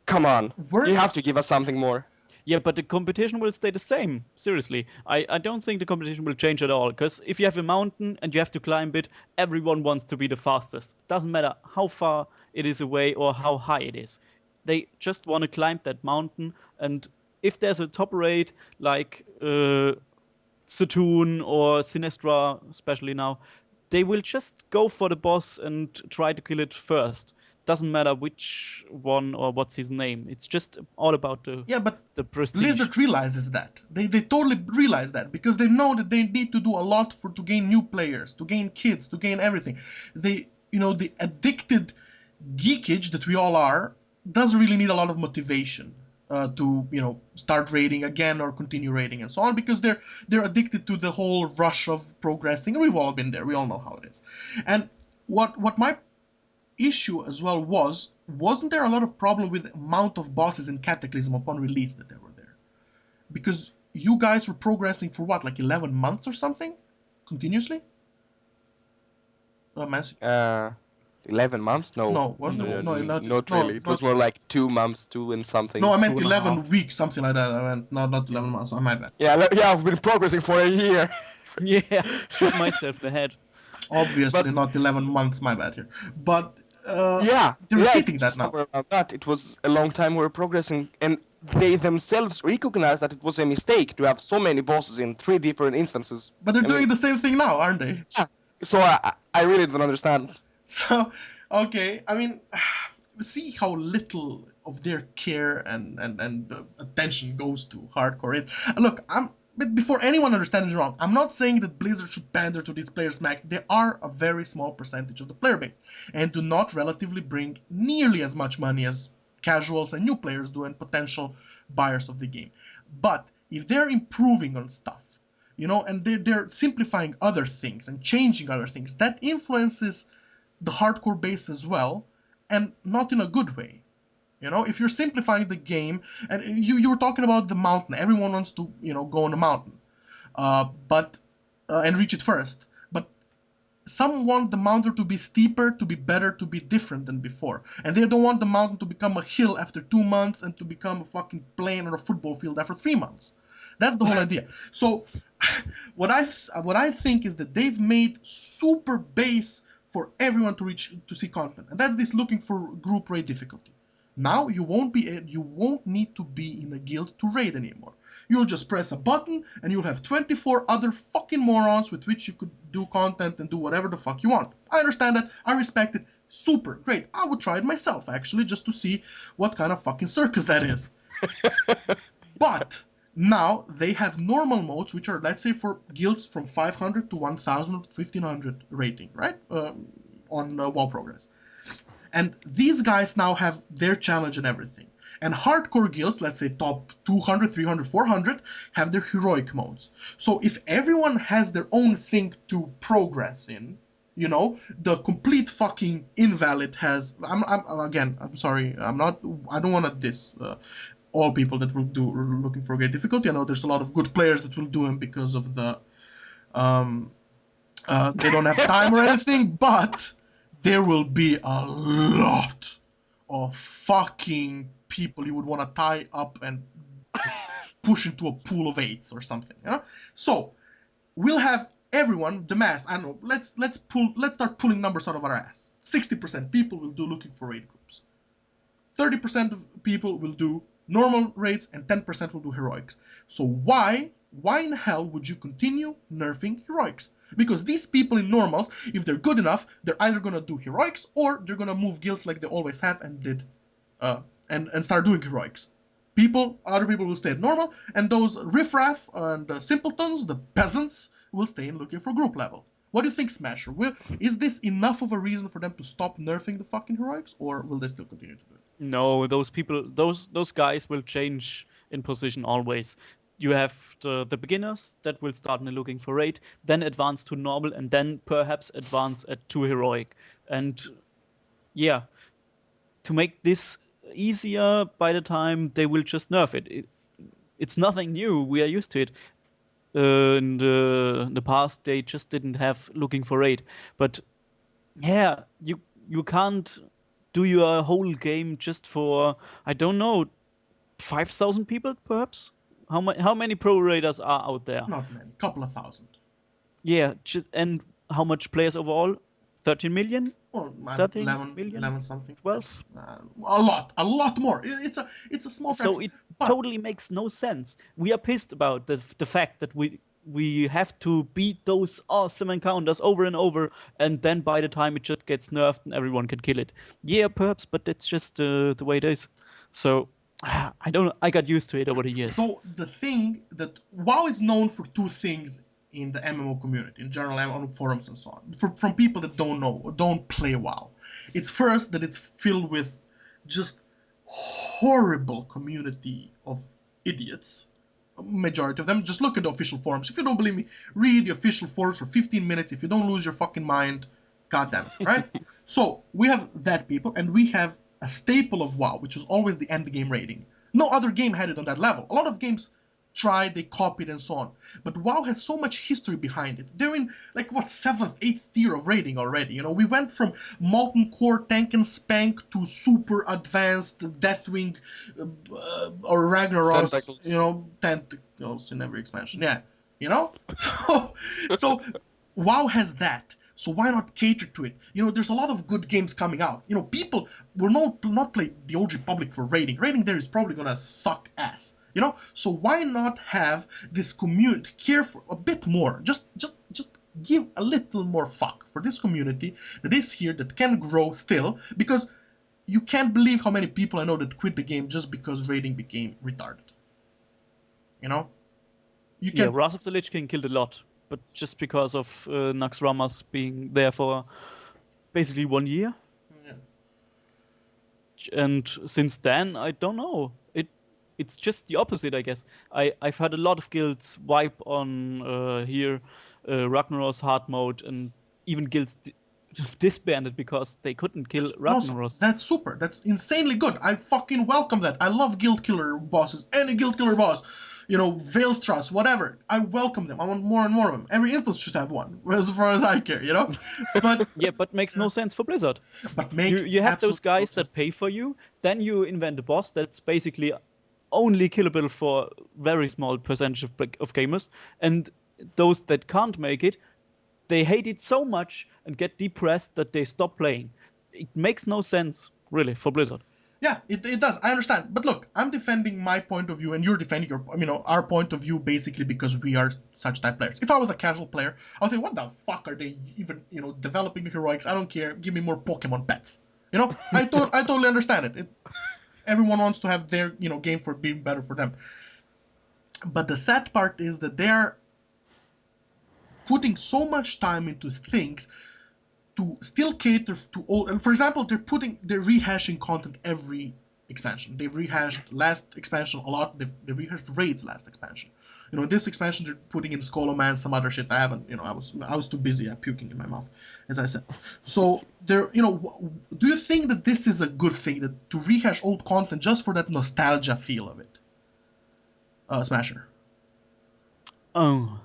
come on, you have to give us something more. Yeah, but the competition will stay the same. Seriously, I don't think the competition will change at all. Because if you have a mountain and you have to climb it, everyone wants to be the fastest. Doesn't matter how far it is away or how high it is. They just want to climb that mountain. And if there's a top raid like Satoon or Sinestra, especially now, they will just go for the boss and try to kill it first. Doesn't matter which one or what's his name. It's just all about the prestige. Blizzard realizes that. They totally realize that because they know that they need to do a lot to gain new players, to gain kids, to gain everything. The addicted geekage that we all are doesn't really need a lot of motivation to start raiding again or continue raiding and so on because they're addicted to the whole rush of progressing. And we've all been there. We all know how it is. And what my issue as well wasn't there a lot of problem with the amount of bosses in Cataclysm upon release that they were there? Because you guys were progressing for what, like 11 months or something? Continuously? 11 months? No. No, wasn't it? No, not really. It was more like 2 months, 2 and something. No, I meant 2.5 11 weeks, something like that. I meant not 11 months. I meant that. Yeah, I've been progressing for a year. Yeah, shoot myself in the head. Obviously, But not 11 months. My bad here. But yeah, they're yeah, repeating it's that now. somewhere around that. It was a long time we were progressing, and they themselves recognized that it was a mistake to have so many bosses in 3 different instances. But they're I mean, doing the same thing now, aren't they? yeah. So I really don't understand. So, okay, I mean, see how little of their care and attention goes to hardcore. Look, but before anyone understands me wrong, I'm not saying that Blizzard should pander to these players max. They are a very small percentage of the player base and do not relatively bring nearly as much money as casuals and new players do and potential buyers of the game. But if they're improving on stuff, and they're simplifying other things and changing other things, that influences the hardcore base as well, and not in a good way. If you're simplifying the game, and you were talking about the mountain, everyone wants to go on the mountain, but and reach it first. But some want the mountain to be steeper, to be better, to be different than before, and they don't want the mountain to become a hill after 2 months and to become a fucking plain or a football field after 3 months. That's the whole idea. So, what I think is that they've made super base for everyone to see content, and that's this looking for group raid difficulty. Now you won't need to be in a guild to raid anymore. You'll just press a button and you'll have 24 other fucking morons with which you could do content and do whatever the fuck you want. I understand that. I respect it. Super great. I would try it myself actually just to see what kind of fucking circus that is. But now they have normal modes, which are, let's say, for guilds from 500 to 1000 or 1500 rating, right? On WoW Progress. And these guys now have their challenge and everything. And hardcore guilds, let's say top 200, 300, 400, have their heroic modes. So if everyone has their own thing to progress in, the complete fucking invalid has. I'm sorry. I don't want to diss all people that will do looking for great difficulty. I know there's a lot of good players that will do them because of the they don't have time or anything, but there will be a lot of fucking people you would want to tie up and push into a pool of eights or something. So we'll have everyone, the mass. I don't know. Let's start pulling numbers out of our ass. 60% people will do looking for raid groups. 30% of people will do normal raids and 10% will do heroics. So why in hell would you continue nerfing heroics? Because these people in normals, if they're good enough, they're either gonna do heroics or they're gonna move guilds like they always have and did, and start doing heroics. Other people will stay at normal, and those riffraff and simpletons, the peasants, will stay in looking for group level. What do you think, Smasher? Is this enough of a reason for them to stop nerfing the fucking heroics, or will they still continue to do it? No, those people, those guys will change in position always. You have the beginners that will start in looking for raid, then advance to normal, and then perhaps advance to heroic. And yeah, to make this easier, by the time they will just nerf it. It's nothing new. We are used to it. In the past, they just didn't have looking for raid. But yeah, you can't do your whole game just for, I don't know, 5,000 people perhaps. How many pro raiders are out there? Not many, couple of thousand. Yeah, and how much players overall? 13 million? Or 13 11, million? 11 something. 12? A lot more. It's a small So fraction. it But totally makes no sense. We are pissed about the fact that we have to beat those awesome encounters over and over, and then by the time it just gets nerfed and everyone can kill it. Yeah, perhaps, but that's just the way it is. So I got used to it over the years. So the thing that WoW is known for two things in the MMO community, in general, on forums and so on, from people that don't know or don't play WoW. It's first that it's filled with just horrible community of idiots. Majority of them. Just look at the official forums. If you don't believe me, read the official forums for 15 minutes. If you don't lose your fucking mind, goddamn it, right? So we have that people, and we have a staple of WoW, which was always the end game rating. No other game had it on that level. A lot of games tried, they copied, and so on. But WoW has so much history behind it. They're in, like, what, 7th, 8th tier of rating already. We went from Molten Core, Tank and Spank to super advanced Deathwing or Ragnaros, Tentacles. Tentacles in every expansion. Yeah. You know, so WoW has that. So why not cater to it? You know, there's a lot of good games coming out. You know, people will not play the Old Republic for raiding. Raiding there is probably gonna suck ass. You know, so why not have this community care for a bit more? Just give a little more fuck for this community that is here, that can grow still, because you can't believe how many people I know that quit the game just because raiding became retarded. You know, you Yeah, can. Wrath of the Lich King killed a lot, but just because of Naxxramas being there for basically 1 year. Yeah. And since then, I don't know. It's just the opposite, I guess. I've had a lot of guilds wipe on here, Ragnaros hard mode, and even guilds disbanded because they couldn't kill That's awesome. Ragnaros. That's super. That's insanely good. I fucking welcome that. I love guild killer bosses. Any guild killer boss. You know, Veilstras, whatever. I welcome them. I want more and more of them. Every instance should have one, as far as I care, you know? But Yeah, but makes no sense for Blizzard. but makes You have those absolute no guys sense. that pay for you, then you invent a boss that's basically only killable for very small percentage of gamers, and those that can't make it, they hate it so much and get depressed that they stop playing. It makes no sense, really, for Blizzard. Yeah, it does. I understand. But look, I'm defending my point of view, and you're defending your, our point of view, basically because we are such type players. If I was a casual player, I would say, what the fuck are they even, developing the heroics? I don't care. Give me more Pokemon pets. You know, I totally understand it. Everyone wants to have their, game for being better for them. But the sad part is that they're putting so much time into things to still cater to all. And for example, they're rehashing content every expansion. They've rehashed last expansion a lot. They've rehashed raids last expansion. This expansion they're putting in Skoloman, some other shit. I haven't. I was too busy puking in my mouth, as I said. So there. Do you think that this is a good thing, that to rehash old content just for that nostalgia feel of it? Smasher. Oh.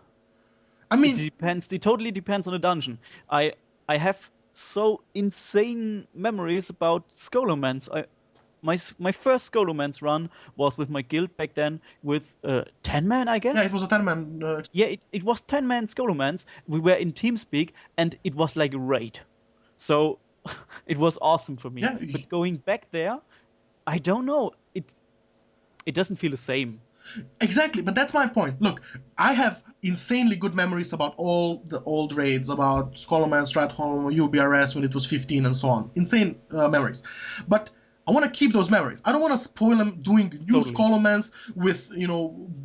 I It mean, depends. It totally depends on the dungeon. I have so insane memories about Scholomance. My first Scholomance run was with my guild back then with 10 man, I guess. yeah, it was a 10-man. Yeah, it was 10 man Scholomance. We were in TeamSpeak and it was like a raid. So it was awesome for me. Yeah, But going back there, I don't know. It doesn't feel the same. Exactly, but that's my point. Look, I have insanely good memories about all the old raids, about Skullman, Stratholm, UBRS when it was 15 and so on. Insane memories. But I want to keep those memories. I don't want to spoil them doing new Totally. Skullmans with,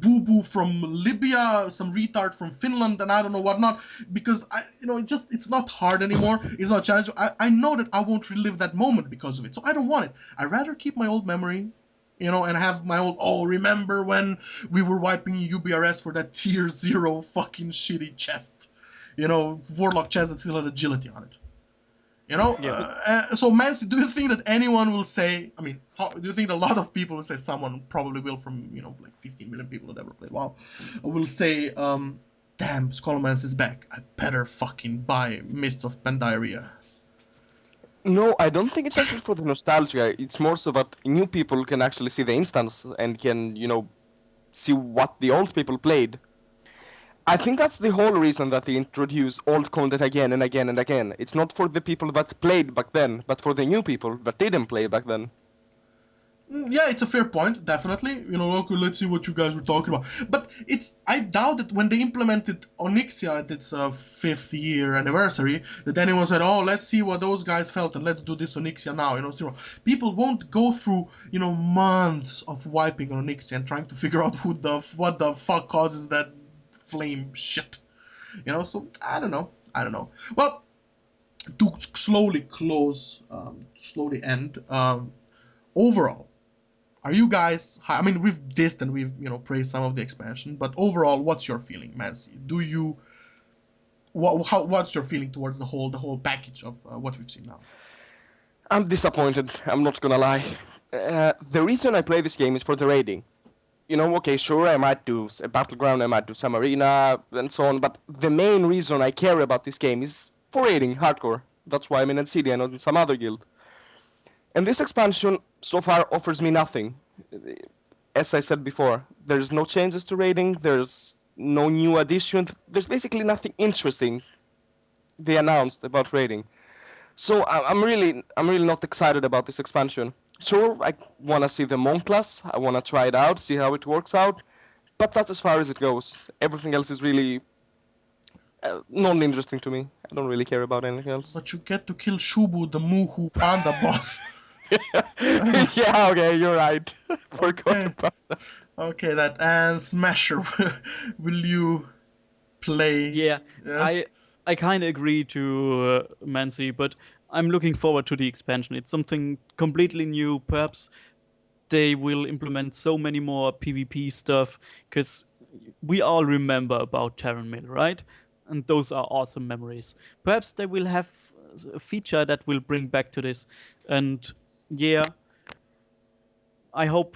Boo Boo from Libya, some retard from Finland, and I don't know what not, because, it's not hard anymore. It's not challenging. I know that I won't relive that moment because of it, so I don't want it. I'd rather keep my old memory, and have my old, remember when we were wiping UBRS for that tier 0 fucking shitty chest? Warlock chest that still had agility on it. So Mancy, do you think that anyone will say, do you think that a lot of people will say, someone probably will from, like 15 million people that ever played WoW, will say, damn, Skullmance is back. I better fucking buy Mists of Pandaria. No, I don't think it's actually for the nostalgia. It's more so that new people can actually see the instance and can, see what the old people played. I think that's the whole reason that they introduce old content again and again and again. It's not for the people that played back then, but for the new people that didn't play back then. Yeah, it's a fair point, definitely. Okay, let's see what you guys were talking about. But I doubt that when they implemented Onyxia at its 5th year anniversary, that anyone said, oh, let's see what those guys felt and let's do this Onyxia now. People won't go through, months of wiping on Onyxia and trying to figure out what the fuck causes that flame shit. So I don't know. Well, to slowly end, overall, are you guys? We've dissed and we've praised some of the expansion, but overall, what's your feeling, Mancy? What's your feeling towards the whole package of what we've seen now? I'm disappointed. I'm not gonna lie. The reason I play this game is for the raiding. Okay, sure, I might do a battleground, I might do some arena and so on, but the main reason I care about this game is for raiding hardcore. That's why I'm in NCD and not in some other guild. And this expansion so far offers me nothing. As I said before, there's no changes to raiding, there's no new addition. There's basically nothing interesting they announced about raiding. So I'm really not excited about this expansion. Sure, I want to see the Monk class. I want to try it out, see how it works out. But that's as far as it goes. Everything else is really non-interesting to me. I don't really care about anything else. But you get to kill Shubu, the Muhu panda boss. Yeah, okay, you're right. Forgot Okay. about that. Okay, that and Smasher. Will you play? Yeah, I kind of agree to Mansi, but I'm looking forward to the expansion. It's something completely new. Perhaps they will implement so many more PvP stuff because we all remember about Terran Mill, right? And those are awesome memories. Perhaps they will have a feature that will bring back to this. And yeah, I hope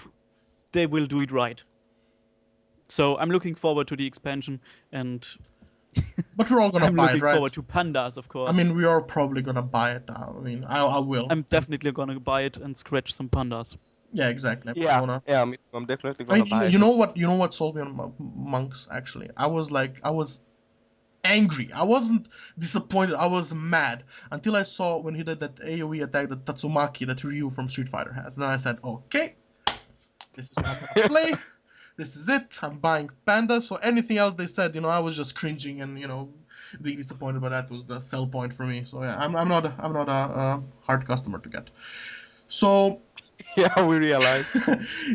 they will do it right. So I'm looking forward to the expansion, and But we're all gonna I'm buy looking it, right? forward to pandas, of course. I mean, we are probably gonna buy it. I mean, I will. I'm definitely gonna buy it and scratch some pandas. Yeah, exactly. Yeah, I'm definitely I gonna mean, buy it. you know what? You know what sold me on monks? Actually, I was angry. I wasn't disappointed. I was mad until I saw when he did that AOE attack that Tatsumaki that Ryu from Street Fighter has. And then I said, okay, this is what I'm gonna play. This is it. I'm buying pandas. So anything else they said, I was just cringing and being disappointed. But that was the sell point for me. So yeah, I'm not a hard customer to get. So Yeah, we realized.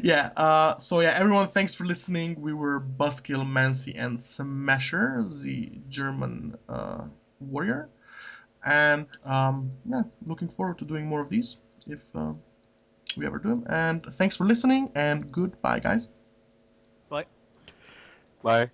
yeah. So yeah, everyone, thanks for listening. We were Buskill, Mansi, and Smasher, the German warrior, and yeah, looking forward to doing more of these if we ever do them. And thanks for listening. And goodbye, guys. Bye. Bye.